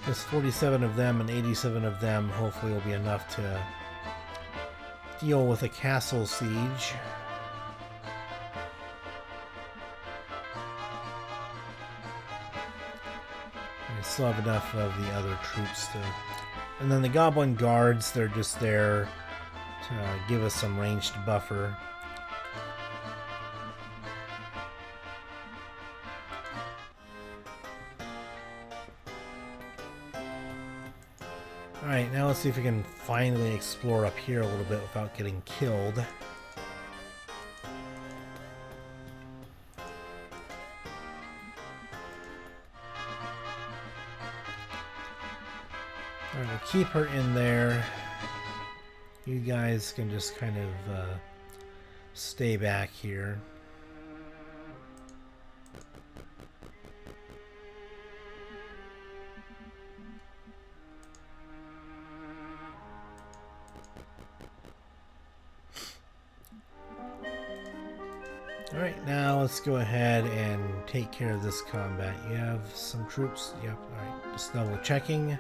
Just 47 of them and 87 of them hopefully will be enough to deal with a castle siege. I still have enough of the other troops to... And then the goblin guards, they're just there to give us some ranged buffer. Alright, now let's see if we can finally explore up here a little bit without getting killed. Alright, we'll keep her in there. You guys can just kind of stay back here. Alright, now let's go ahead and take care of this combat. You have some troops? Yep, alright, just double checking.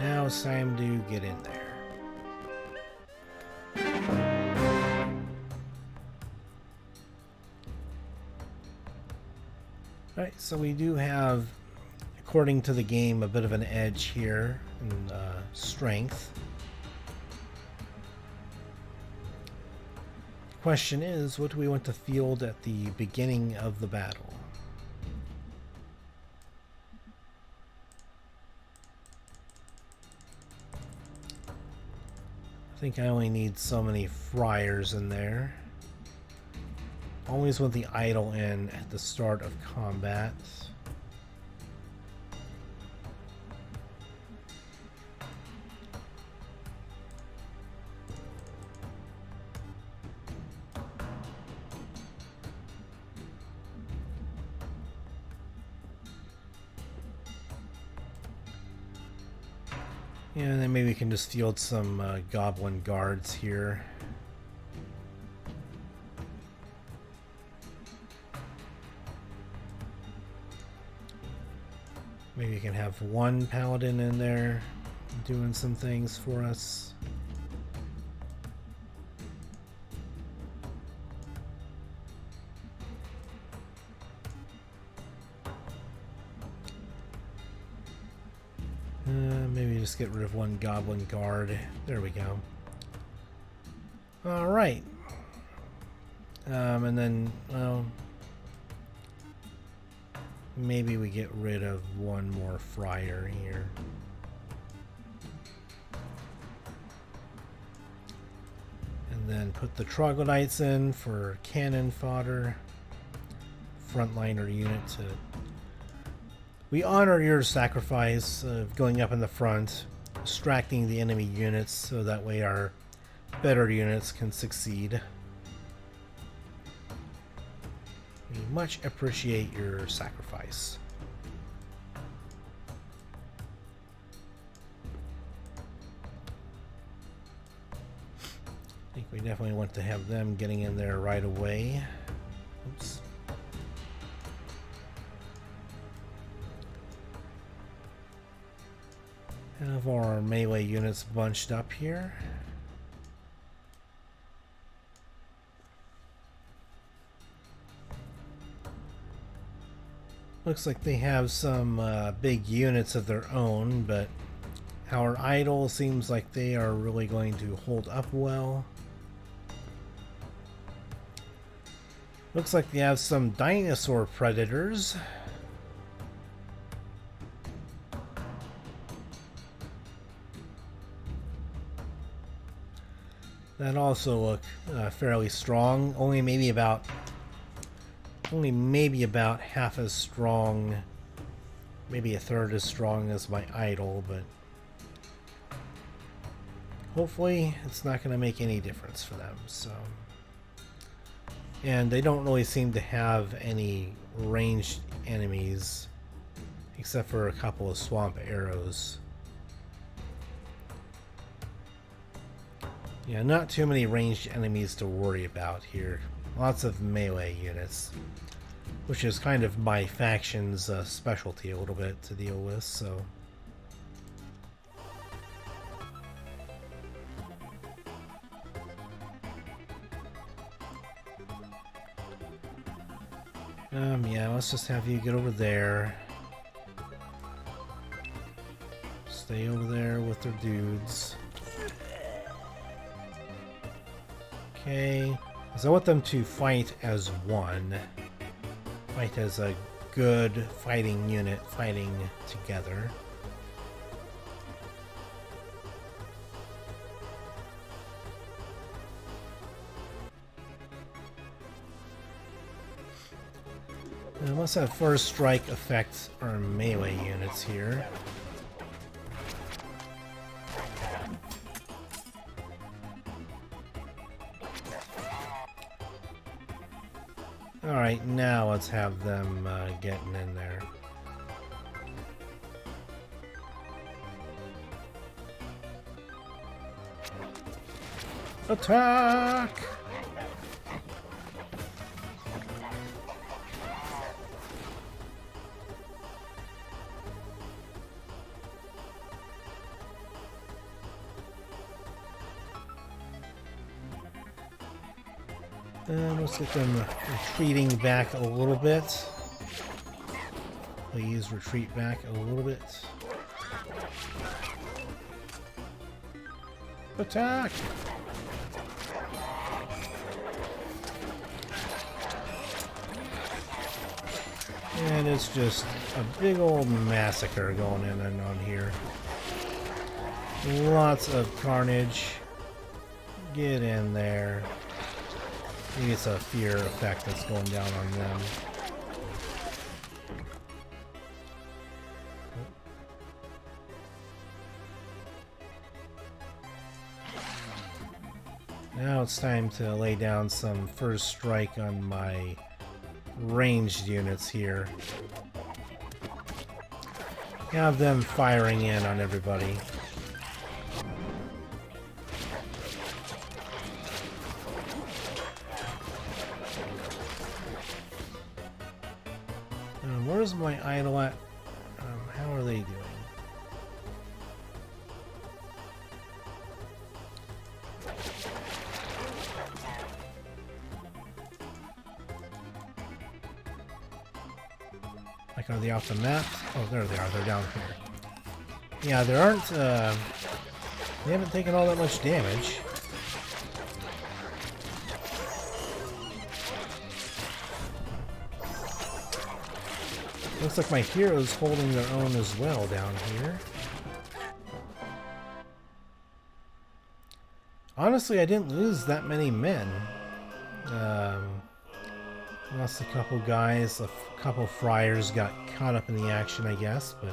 Now it's time to get in there. Alright, so we do have, according to the game, a bit of an edge here in strength. The question is, what do we want to field at the beginning of the battle? I think I only need so many friars in there. Always want the idol in at the start of combat. Yeah, and then maybe we can just field some goblin guards here. Maybe you can have one paladin in there doing some things for us. Maybe just get rid of one goblin guard. There we go. Alright. And then, well, maybe we get rid of one more friar here. And then put the troglodytes in for cannon fodder. Frontliner unit to... We honor your sacrifice of going up in the front, distracting the enemy units so that way our better units can succeed. We much appreciate your sacrifice. I think we definitely want to have them getting in there right away. Oops. Have our melee units bunched up here. Looks like they have some big units of their own, but our idol seems like they are really going to hold up well. Looks like they have some dinosaur predators. That also look fairly strong. Only maybe about half as strong, maybe a third as strong as my idol, but hopefully it's not going to make any difference for them. So, and they don't really seem to have any ranged enemies except for a couple of swamp arrows. Yeah, not too many ranged enemies to worry about here. Lots of melee units, which is kind of my faction's specialty a little bit to deal with, so... yeah, let's just have you get over there. Stay over there with their dudes. Okay, so I want them to fight as one. Fight as a good fighting unit, fighting together. And let's have first strike affect our melee units here. Alright, now let's have them getting in there. Attack! And let's get them retreating back a little bit. Please retreat back a little bit. Attack! And it's just a big old massacre going in and on here. Lots of carnage. Get in there. Maybe it's a fear effect that's going down on them. Now it's time to lay down some first strike on my ranged units here. Have them firing in on everybody. Where's my idol at? How are they doing? Like, are they off the map? Oh, there they are. They're down here. Yeah, there aren't, they haven't taken all that much damage. Looks like my hero's holding their own as well down here. Honestly, I didn't lose that many men. Lost a couple guys, a couple friars got caught up in the action, I guess, but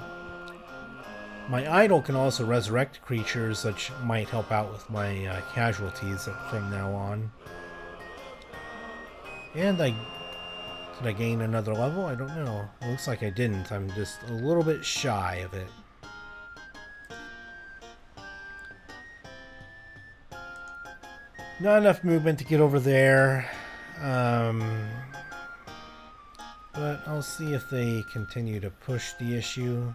my idol can also resurrect creatures, which might help out with my casualties from now on. And did I gain another level? I don't know. It looks like I didn't. I'm just a little bit shy of it. Not enough movement to get over there. But I'll see if they continue to push the issue.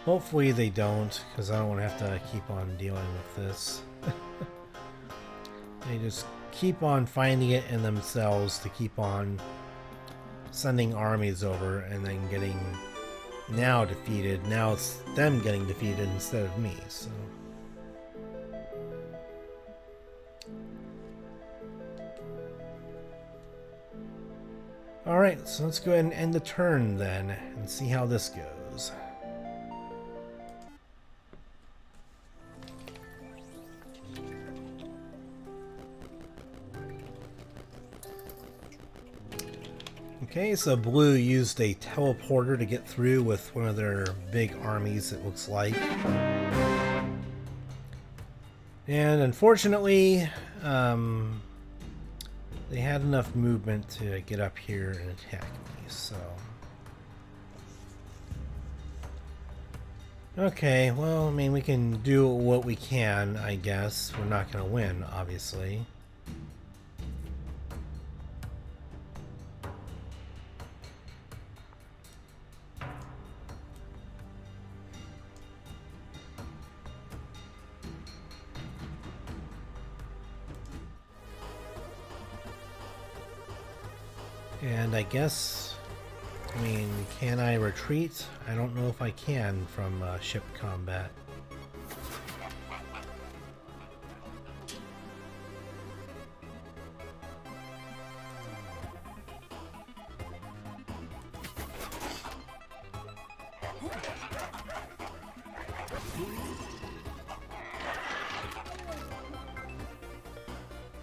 Hopefully they don't, because I don't want to have to keep on dealing with this. They just keep on finding it in themselves to keep on sending armies over and then getting now defeated. Now it's them getting defeated instead of me, so... Alright, so let's go ahead and end the turn then, and see how this goes. Okay, so Blue used a teleporter to get through with one of their big armies, it looks like. And unfortunately, they had enough movement to get up here and attack me, so... Okay, well, I mean, we can do what we can, I guess. We're not going to win, obviously. And I guess, I mean, can I retreat? I don't know if I can from ship combat.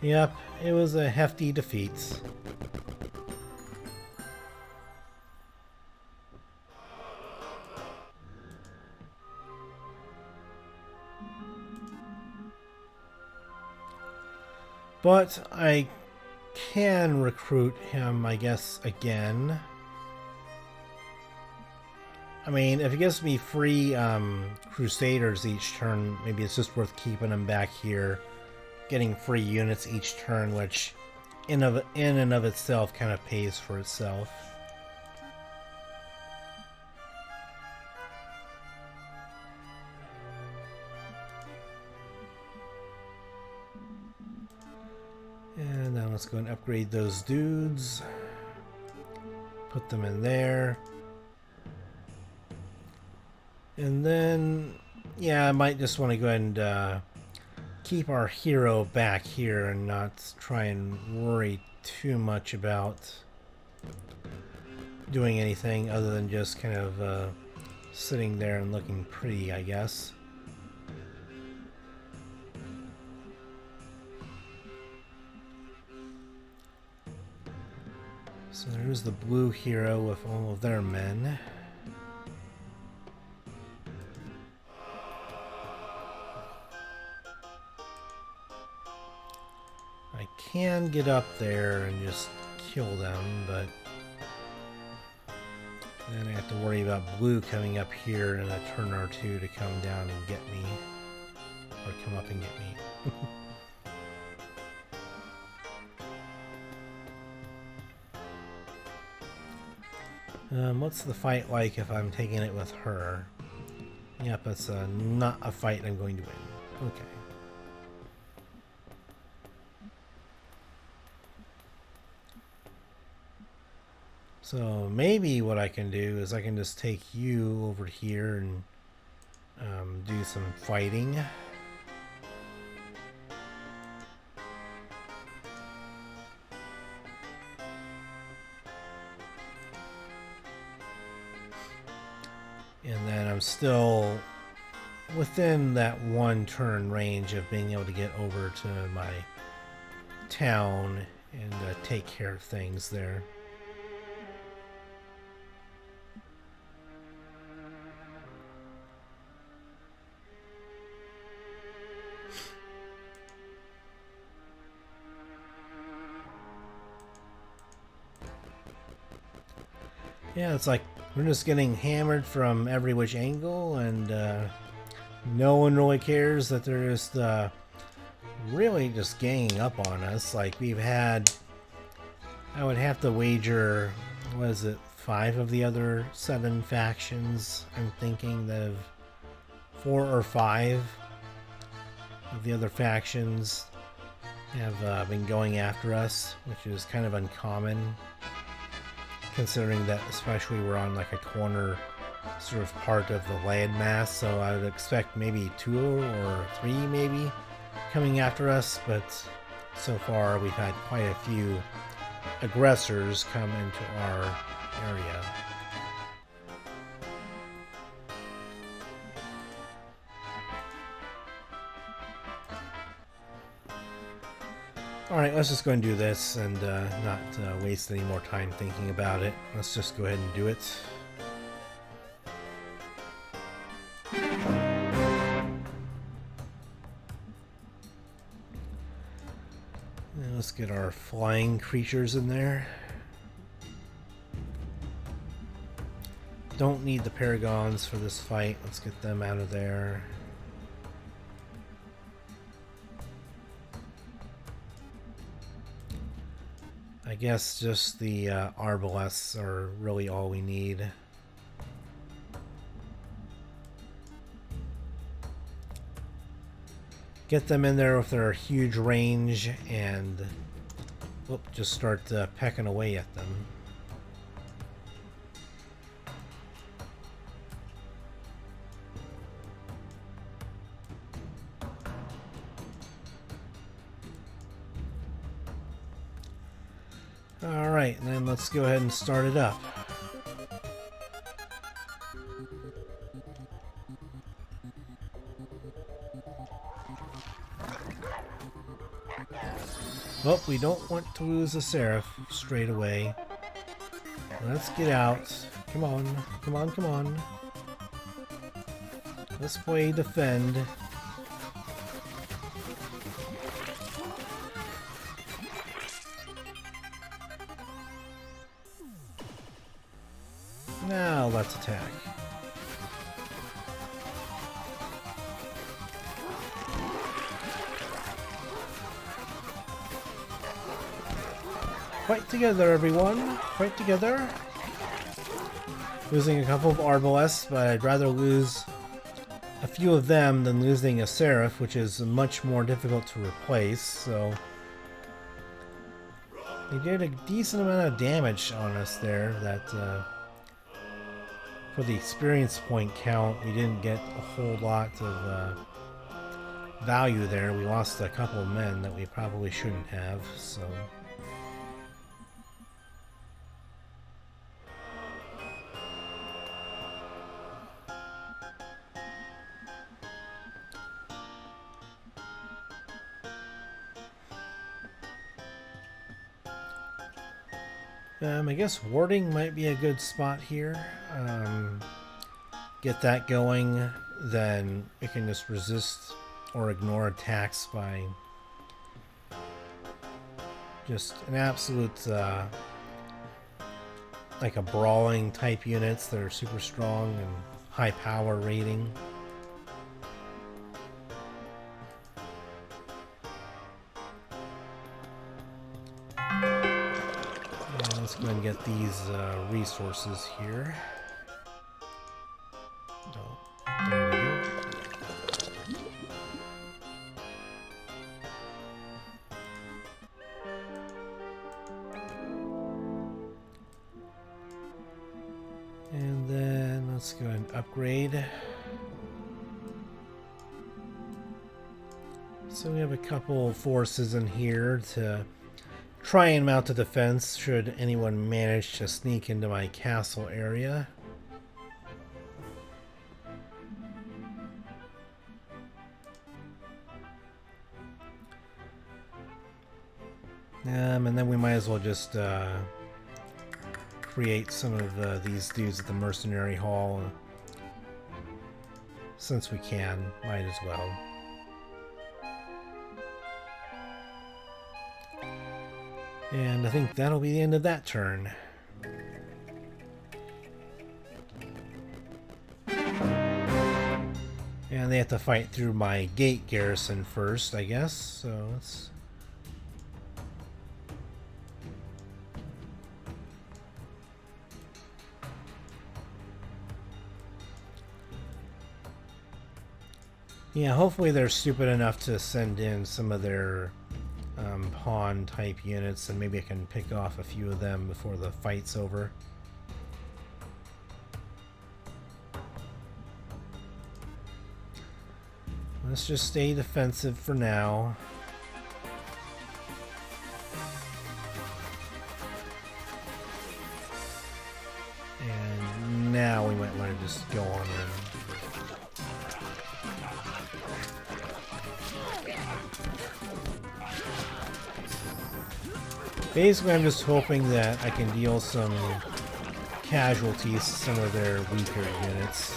Yep, it was a hefty defeat. But I can recruit him, I guess, again. I mean, if it gives me free Crusaders each turn, maybe it's just worth keeping them back here. Getting free units each turn, which in and of itself kind of pays for itself. And now let's go and upgrade those dudes. Put them in there. And then, yeah, I might just want to go ahead and keep our hero back here and not try and worry too much about doing anything other than just kind of sitting there and looking pretty, I guess. So there's the blue hero with all of their men. I can get up there and just kill them, but then I have to worry about blue coming up here in a turn or two to come down and get me. Or come up and get me. What's the fight like if I'm taking it with her? Yep, it's not a fight I'm going to win. Okay. So maybe what I can do is I can just take you over here and do some fighting. And then I'm still within that one turn range of being able to get over to my town and take care of things there. Yeah, it's like we're just getting hammered from every which angle, and no one really cares that they're just really just ganging up on us. Like we've had, I would have to wager, what is it, 5 of the other 7 factions, I'm thinking, that have 4 or 5 of the other factions have been going after us, which is kind of uncommon, considering that especially we're on like a corner sort of part of the landmass, so I would expect maybe 2 or 3 maybe coming after us, but so far we've had quite a few aggressors come into our area. Alright, let's just go and do this and not waste any more time thinking about it. Let's just go ahead and do it. And let's get our flying creatures in there. don't need the Paragons for this fight. Let's get them out of there. I guess just the Arbalests are really all we need. Get them in there with their huge range and just start pecking away at them. Alright, and then let's go ahead and start it up. Well, we don't want to lose a Seraph straight away. Let's get out. Come on, come on, come on. Let's play defend. Now let's attack. Fight together, everyone! Fight together! Losing a couple of Arbalests, but I'd rather lose a few of them than losing a Seraph, which is much more difficult to replace, so... They did a decent amount of damage on us there, that, for the experience point count, we didn't get a whole lot of, value there. We lost a couple of men that we probably shouldn't have, so... I guess warding might be a good spot here. Get that going, then we can just resist or ignore attacks by just an absolute, like a brawling type units that are super strong and high power rating. Let's go ahead and get these resources here. Oh, there we go. And then let's go ahead and upgrade. So we have a couple forces in here to try and mount a defense should anyone manage to sneak into my castle area. And then we might as well just create some of these dudes at the mercenary hall. Since we can, might as well. And I think that'll be the end of that turn. And they have to fight through my gate garrison first, I guess. So let's... Yeah, hopefully they're stupid enough to send in some of their pawn type units, and maybe I can pick off a few of them before the fight's over. Let's just stay defensive for now. And now we might want to just go on in. Basically, I'm just hoping that I can deal some casualties to some of their weaker units.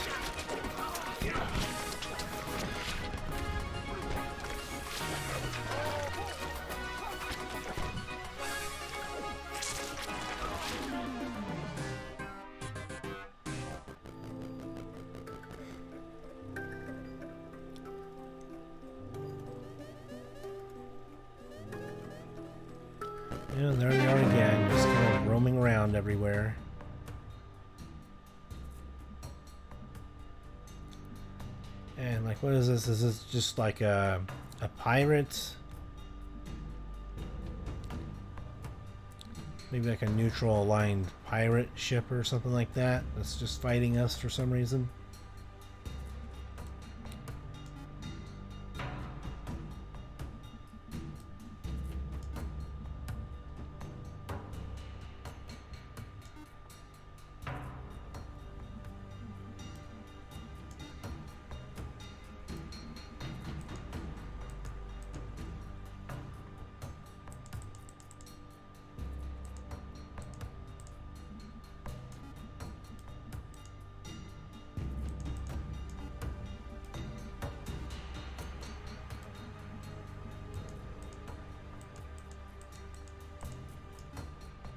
Yeah, there they are again, just kind of roaming around everywhere. And like, what is this? Is this just like a pirate? Maybe like a neutral aligned pirate ship or something like that that's just fighting us for some reason.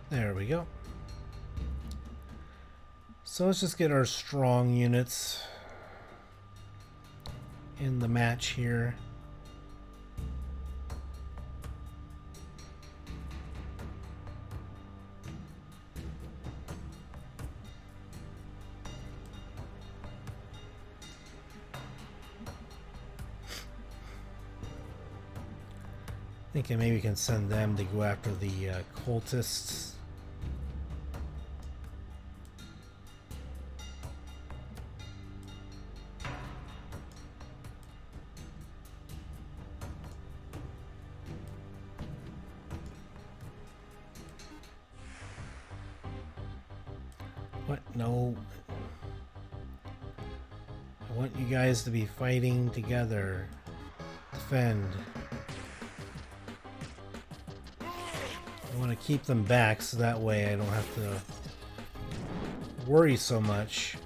There we go. So let's just get our strong units in the match here. Thinking maybe we can send them to go after the cultists. What? No. I want you guys to be fighting together. Defend. I want to keep them back so that way I don't have to worry so much.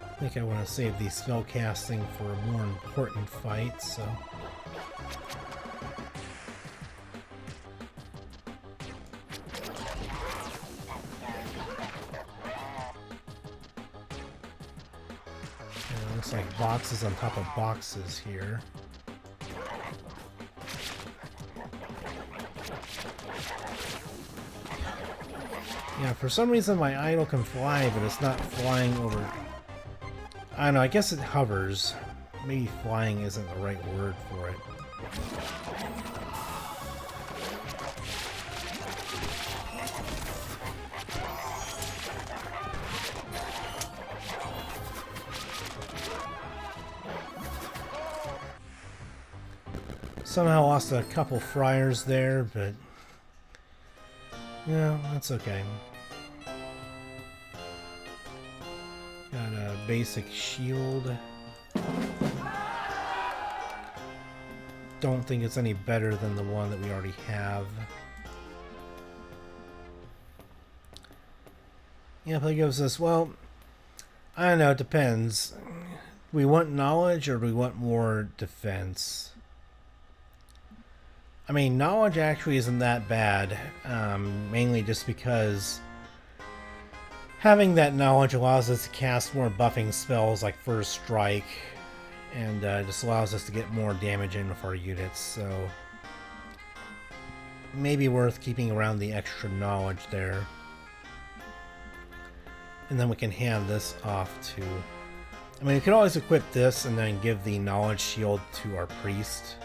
I think I want to save the spell casting for a more important fight, so. It looks like boxes on top of boxes here. Yeah, for some reason my idol can fly, but it's not flying over. I don't know, I guess it hovers. Maybe flying isn't the right word for it. Somehow lost a couple friars there, but yeah, that's okay. Got a basic shield. Don't think it's any better than the one that we already have. Yeah, but it gives us, well, I don't know, it depends. Do we want knowledge or do we want more defense? I mean, knowledge actually isn't that bad, mainly just because having that knowledge allows us to cast more buffing spells like First Strike, and just allows us to get more damage in with our units, so maybe worth keeping around the extra knowledge there. And then we can hand this off to... I mean, we could always equip this and then give the knowledge shield to our priest.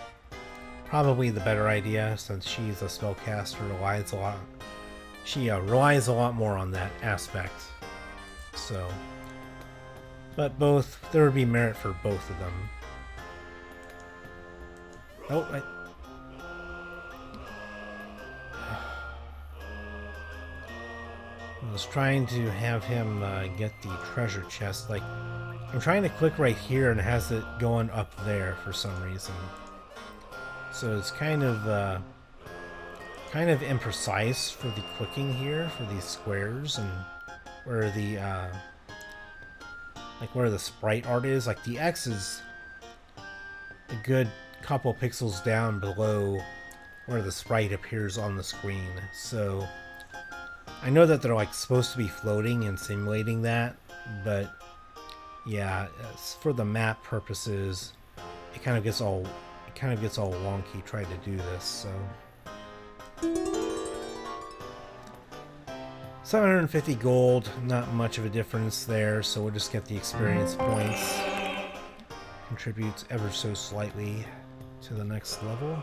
Probably the better idea, since she's a spellcaster, relies a lot. She relies a lot more on that aspect. So, but both, there would be merit for both of them. Oh, I was trying to have him get the treasure chest. Like, I'm trying to click right here and it has it going up there for some reason. So it's kind of imprecise for the clicking here for these squares, and where the like where the sprite art is. Like the X is a good couple pixels down below where the sprite appears on the screen. So I know that they're like supposed to be floating and simulating that, but yeah, for the map purposes, it kind of gets all wonky trying to do this. So 750 gold, not much of a difference there, so we'll just get the experience points. Contributes ever so slightly to the next level.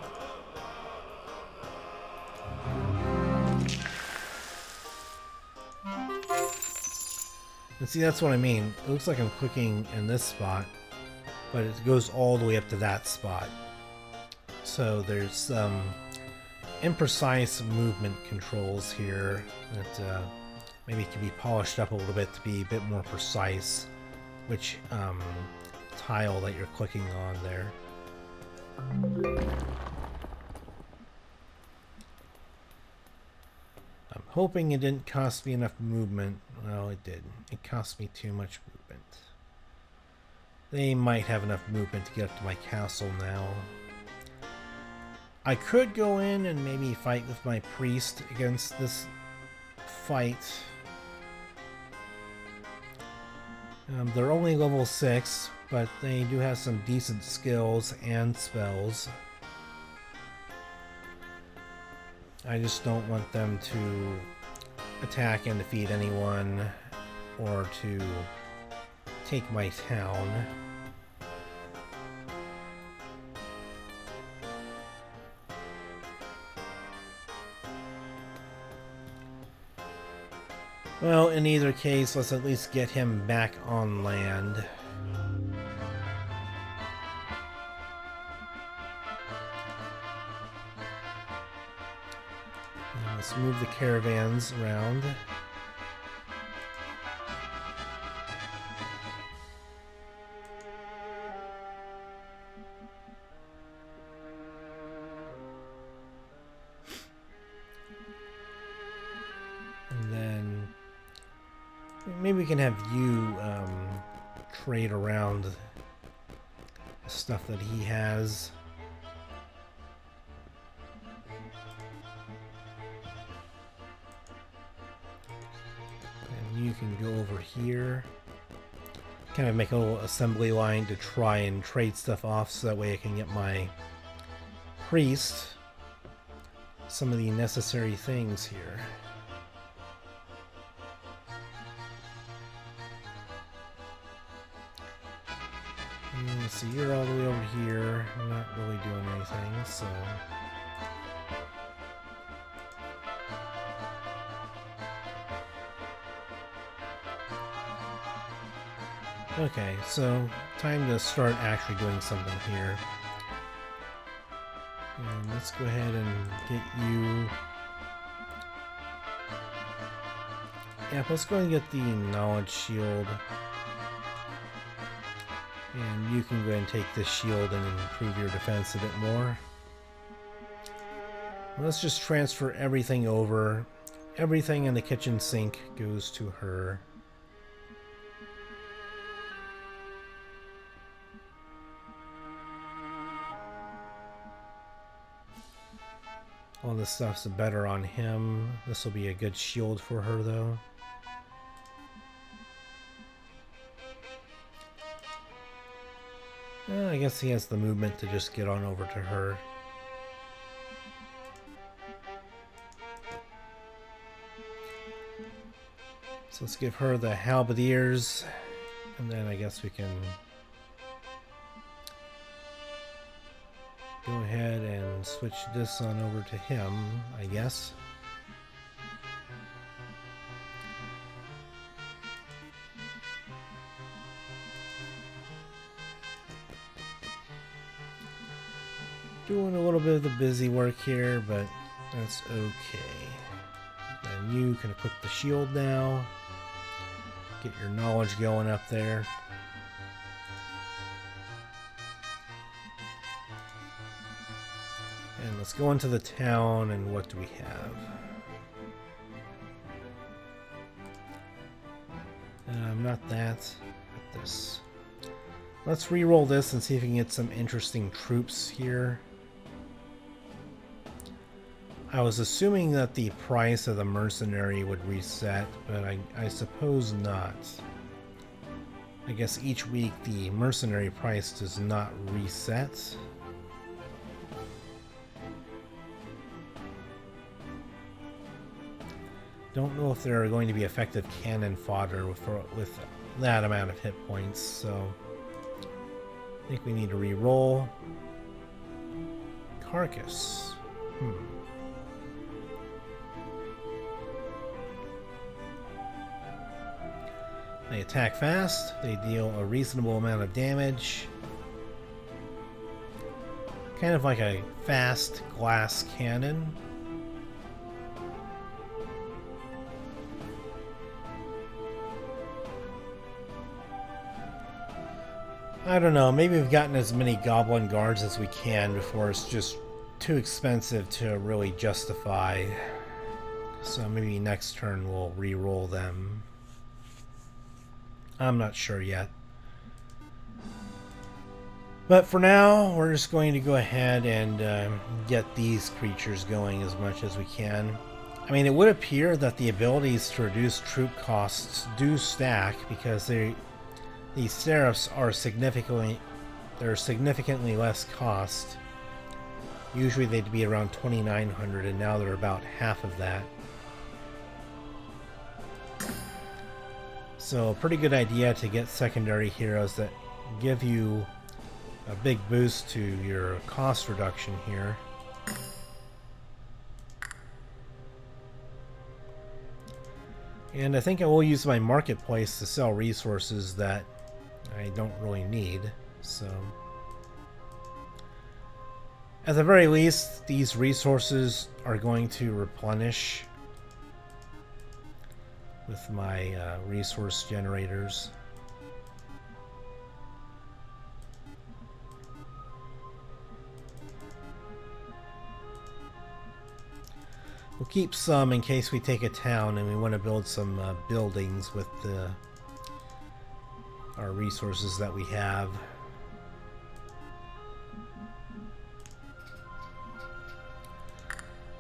And see, that's what I mean. It looks like I'm clicking in this spot, but it goes all the way up to that spot. So there's some imprecise movement controls here that maybe can be polished up a little bit to be a bit more precise, which tile that you're clicking on there. I'm hoping it didn't cost me enough movement. Well, it did. It cost me too much movement. They might have enough movement to get up to my castle now. I could go in and maybe fight with my priest against this fight. They're only level 6, but they do have some decent skills and spells. I just don't want them to attack and defeat anyone or to take my town. Well, in either case, let's at least get him back on land. And let's move the caravans around. And then maybe we can have you trade around the stuff that he has. And you can go over here. Kind of make a little assembly line to try and trade stuff off so that way I can get my priest some of the necessary things here. So you're all the way over here, not really doing anything, so... Okay, so time to start actually doing something here. And let's go ahead and get you... Yeah, let's go ahead and get the knowledge shield. And you can go ahead and take this shield and improve your defense a bit more. Let's just transfer everything over. Everything in the kitchen sink goes to her. All this stuff's better on him. This will be a good shield for her, though. I guess he has the movement to just get on over to her. So let's give her the halberdiers, and then I guess we can go ahead and switch this on over to him, I guess. Doing a little bit of the busy work here, but that's okay. And you can equip the shield now. Get your knowledge going up there. And let's go into the town, and what do we have? Not that, but this. Let's re-roll this and see if we can get some interesting troops here. I was assuming that the price of the mercenary would reset, but I suppose not. I guess each week the mercenary price does not reset. Don't know if there are going to be effective cannon fodder with that amount of hit points, so I think we need to re-roll. Carcass. They attack fast, they deal a reasonable amount of damage. Kind of like a fast glass cannon. I don't know, maybe we've gotten as many goblin guards as we can before it's just too expensive to really justify. So maybe next turn we'll re-roll them. I'm not sure yet. But for now, we're just going to go ahead and get these creatures going as much as we can. I mean, it would appear that the abilities to reduce troop costs do stack because these seraphs are significantly less cost. Usually they'd be around 2,900 and now they're about half of that. So a pretty good idea to get secondary heroes that give you a big boost to your cost reduction here. And I think I will use my marketplace to sell resources that I don't really need, so at the very least these resources are going to replenish with my resource generators. We'll keep some in case we take a town and we want to build some buildings with our resources that we have.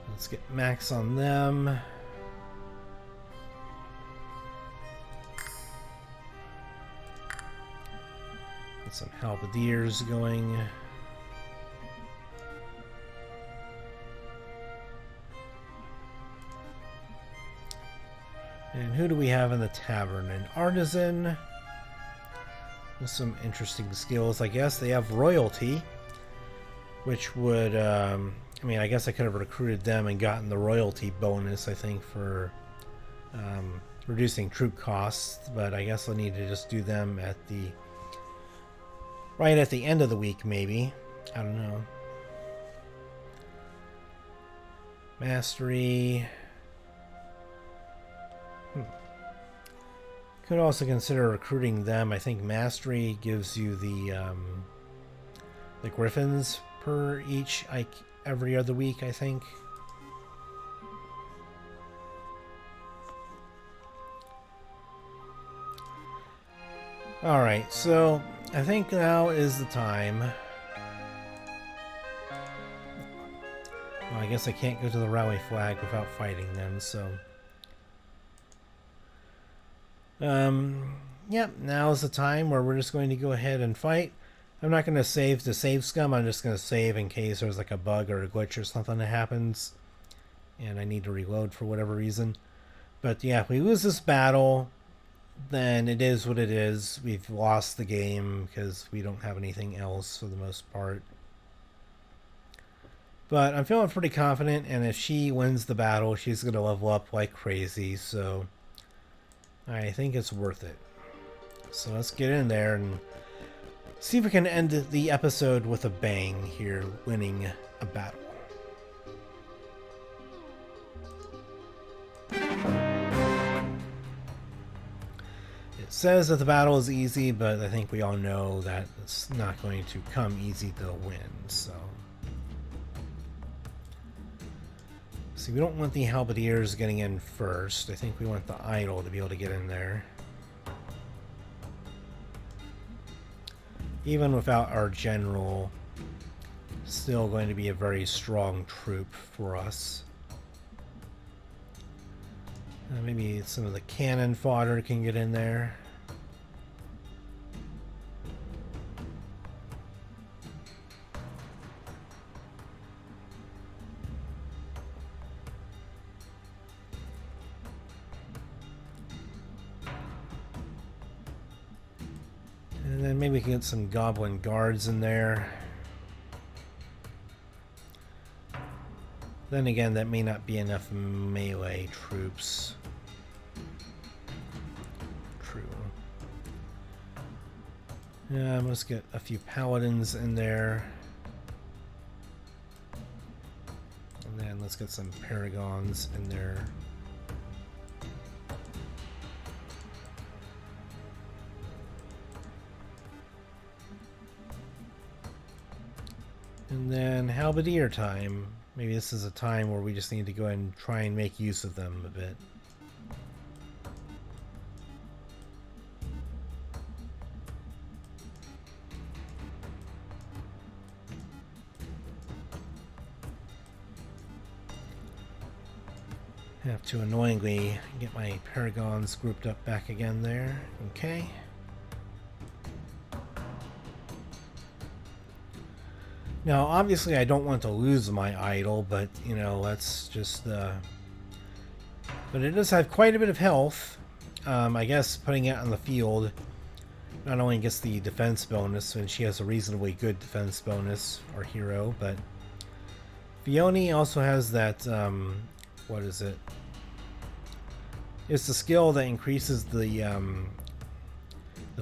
Let's get max on them. Get some halberdiers going. And who do we have in the tavern? An artisan with some interesting skills, I guess. They have royalty, which would, I mean, I guess I could have recruited them and gotten the royalty bonus, I think, for reducing troop costs, but I guess I'll need to just do them at right at the end of the week, maybe. I don't know. Mastery. Could also consider recruiting them. I think Mastery gives you the griffins per each, every other week, I think. Alright, so I think now is the time. Well, I guess I can't go to the rally flag without fighting them, so... Yep, now's the time where we're just going to go ahead and fight. I'm not going to save to save scum, I'm just going to save in case there's like a bug or a glitch or something that happens and I need to reload for whatever reason. But yeah, if we lose this battle, then it is what it is. We've lost the game because we don't have anything else for the most part. But I'm feeling pretty confident, and if she wins the battle, she's going to level up like crazy, so I think it's worth it. So let's get in there and see if we can end the episode with a bang here, winning a battle. It says that the battle is easy, but I think we all know that it's not going to come easy to win, so... See, we don't want the halberdiers getting in first. I think we want the idol to be able to get in there. Even without our general, still going to be a very strong troop for us. Maybe some of the cannon fodder can get in there. And then maybe we can get some goblin guards in there. Then again, that may not be enough melee troops. True. Yeah, let's get a few paladins in there. And then let's get some paragons in there. And then halberdier time. Maybe this is a time where we just need to go ahead and try and make use of them a bit. I have to annoyingly get my paragons grouped up back again there. Okay. Now, obviously, I don't want to lose my idol, but, you know, let's just, but it does have quite a bit of health. I guess putting it on the field not only gets the defense bonus, and she has a reasonably good defense bonus, our hero, but Fiona also has that, what is it? It's the skill that increases the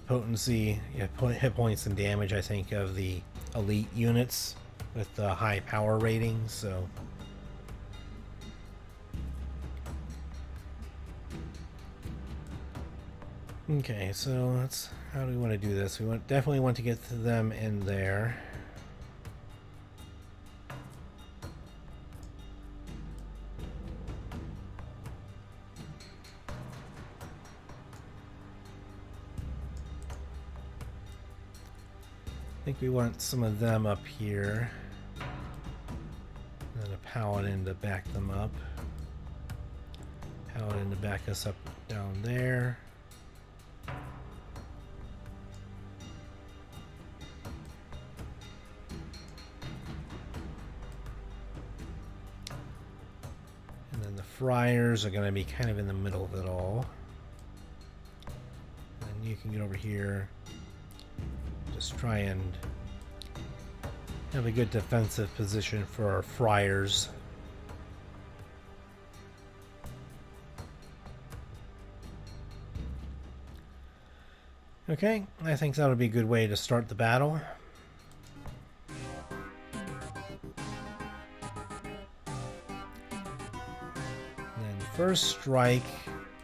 potency, yeah, hit points and damage, I think, of the elite units with the high power ratings. So okay, so let's, how do we want to do this? We definitely want to get to them in there. I think we want some of them up here, and then a paladin to back them up, paladin to back us up down there. And then the friars are going to be kind of in the middle of it all. And you can get over here. Just try and have a good defensive position for our friars. Okay, I think that'll be a good way to start the battle. And then first strike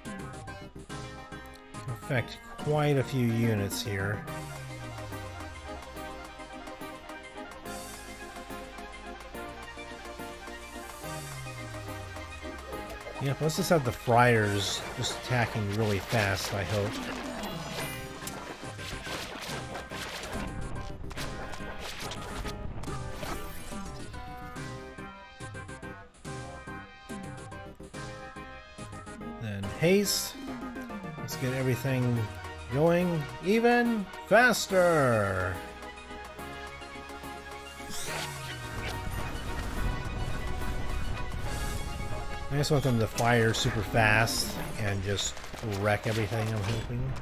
can affect quite a few units here. Yep, let's just have the friars just attacking really fast, I hope. Then haste. Let's get everything going even faster. I just want them to fire super fast and just wreck everything, I'm hoping.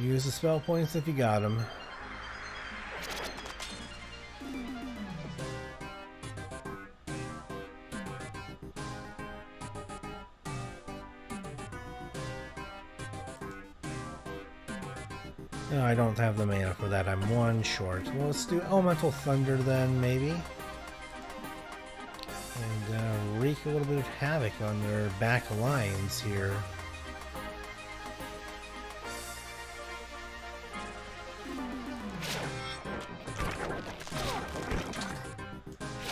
Use the spell points if you got them. No, I don't have the mana for that. I'm one short. Well, let's do Elemental Thunder then, maybe. And wreak a little bit of havoc on their back lines here.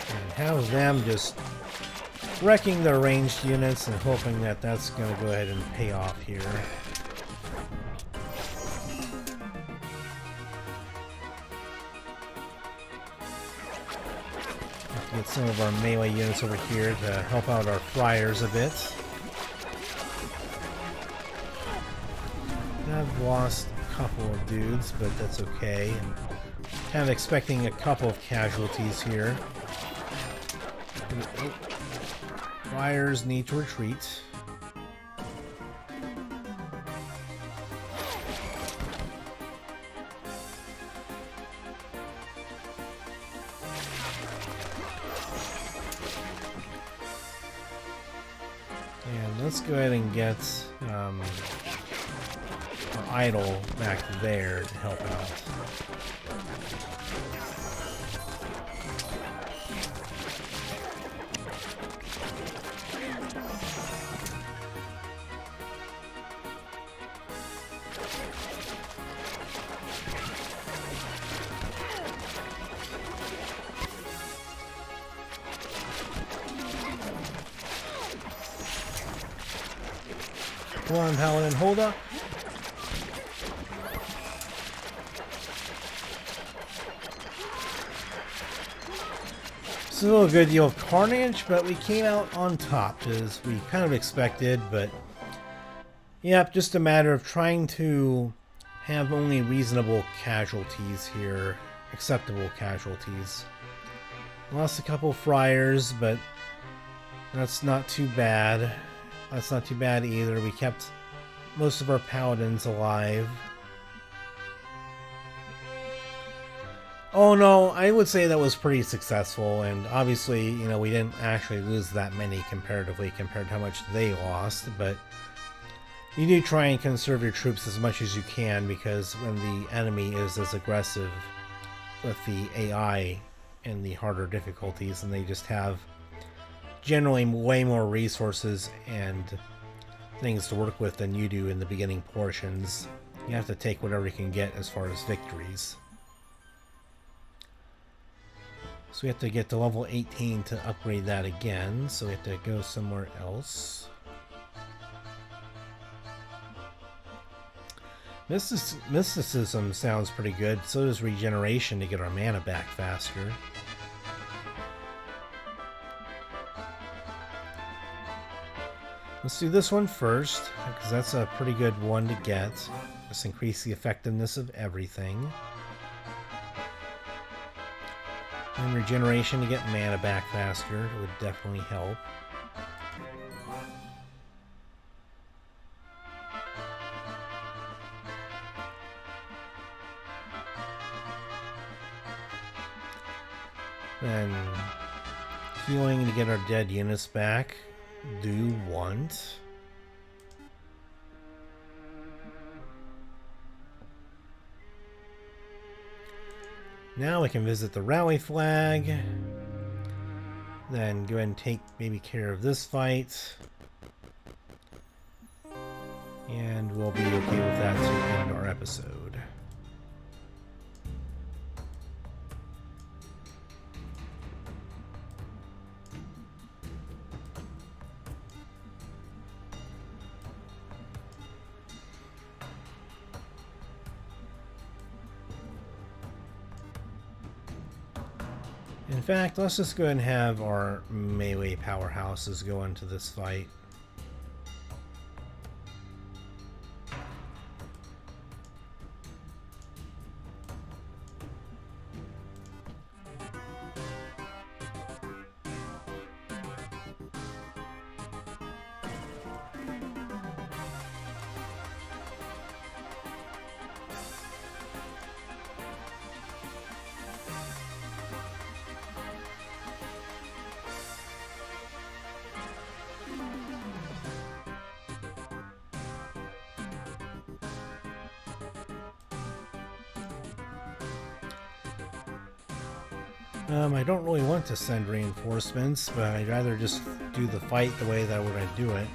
And have them just wrecking their ranged units and hoping that that's going to go ahead and pay off here. Get some of our melee units over here to help out our friars a bit. I've lost a couple of dudes, but that's okay. I'm kind of expecting a couple of casualties here. Oh. Friars need to retreat. And let's go ahead and get our idol back there to help out. Come on, Paladin, hold up. Still a good deal of carnage, but we came out on top, as we kind of expected, but yep, just a matter of trying to have only reasonable casualties here, acceptable casualties. Lost a couple friars, but that's not too bad. That's not too bad either. We kept most of our paladins alive. Oh no, I would say that was pretty successful, and obviously, you know, we didn't actually lose that many comparatively compared to how much they lost, but you do try and conserve your troops as much as you can, because when the enemy is as aggressive with the AI and the harder difficulties, and they just have generally way more resources and things to work with than you do in the beginning portions, you have to take whatever you can get as far as victories. So we have to get to level 18 to upgrade that again, so we have to go somewhere else. Mysticism sounds pretty good, so does regeneration to get our mana back faster. Let's do this one first, because that's a pretty good one to get. Let's increase the effectiveness of everything. And regeneration to get mana back faster would definitely help. Then healing to get our dead units back. Do want. Now we can visit the rally flag. Then go ahead and take maybe care of this fight. And we'll be okay with that to end our episode. In fact, let's just go ahead and have our melee powerhouses go into this fight. I don't really want to send reinforcements, but I'd rather just do the fight the way that I would do it.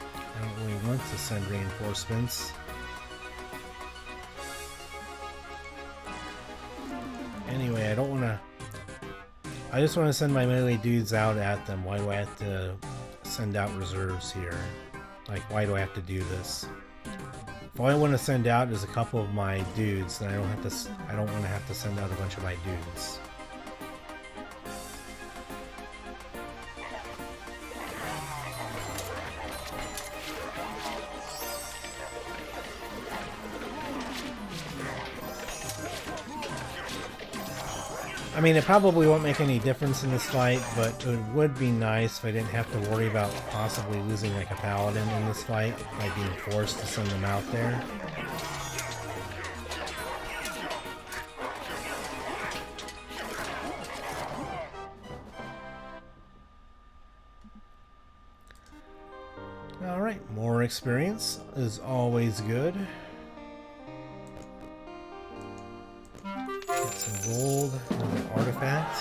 I don't really want to send reinforcements. Anyway, I don't want to... I just want to send my melee dudes out at them. Why do I have to send out reserves here? Like, why do I have to do this? All I want to send out is a couple of my dudes, and I don't want to have to send out a bunch of my dudes. I mean, it probably won't make any difference in this fight, but it would be nice if I didn't have to worry about possibly losing like a paladin in this fight by being forced to send them out there. Alright, more experience is always good. Some gold, another artifact.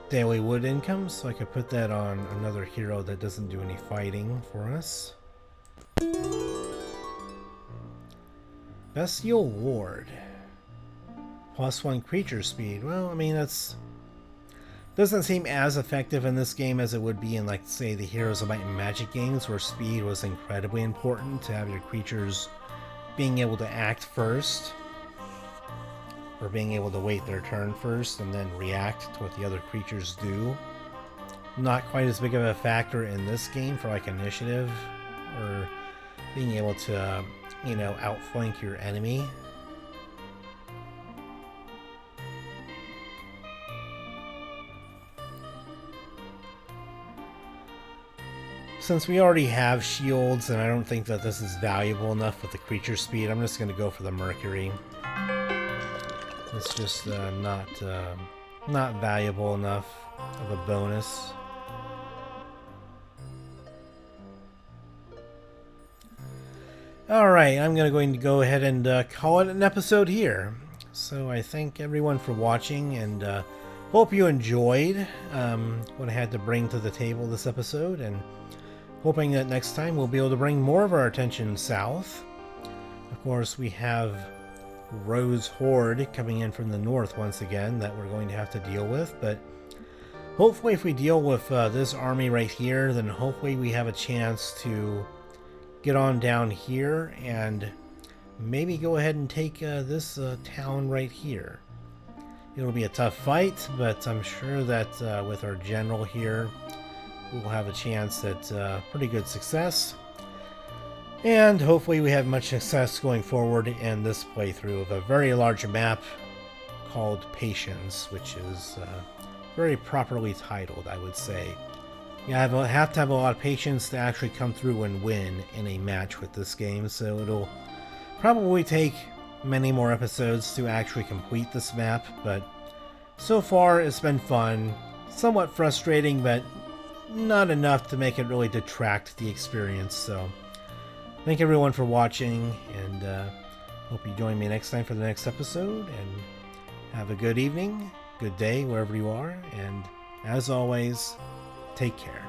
Daily wood income, so I could put that on another hero that doesn't do any fighting for us. Bestial Ward. +1 creature speed. Well, I mean, that's... doesn't seem as effective in this game as it would be in, like, say, the Heroes of Might and Magic games, where speed was incredibly important to have your creatures being able to act first, or being able to wait their turn first and then react to what the other creatures do. Not quite as big of a factor in this game for, like, initiative, or being able to, you know, outflank your enemy. Since we already have shields, and I don't think that this is valuable enough with the creature speed, I'm just going to go for the Mercury. It's just not valuable enough of a bonus. Alright, I'm going to go ahead and call it an episode here. So I thank everyone for watching, and hope you enjoyed what I had to bring to the table this episode, and hoping that next time we'll be able to bring more of our attention south. Of course, we have Rode's Horde coming in from the north once again that we're going to have to deal with, but hopefully if we deal with this army right here, then hopefully we have a chance to get on down here and maybe go ahead and take this town right here. It'll be a tough fight, but I'm sure that with our general here, we'll have a chance at pretty good success. And hopefully we have much success going forward in this playthrough of a very large map called Patience, which is very properly titled, I would say. Yeah, I have to have a lot of patience to actually come through and win in a match with this game, so it'll probably take many more episodes to actually complete this map, but so far it's been fun. Somewhat frustrating, but not enough to make it really detract the experience. So thank everyone for watching, and hope you join me next time for the next episode, and have a good evening, good day wherever you are, and as always, take care.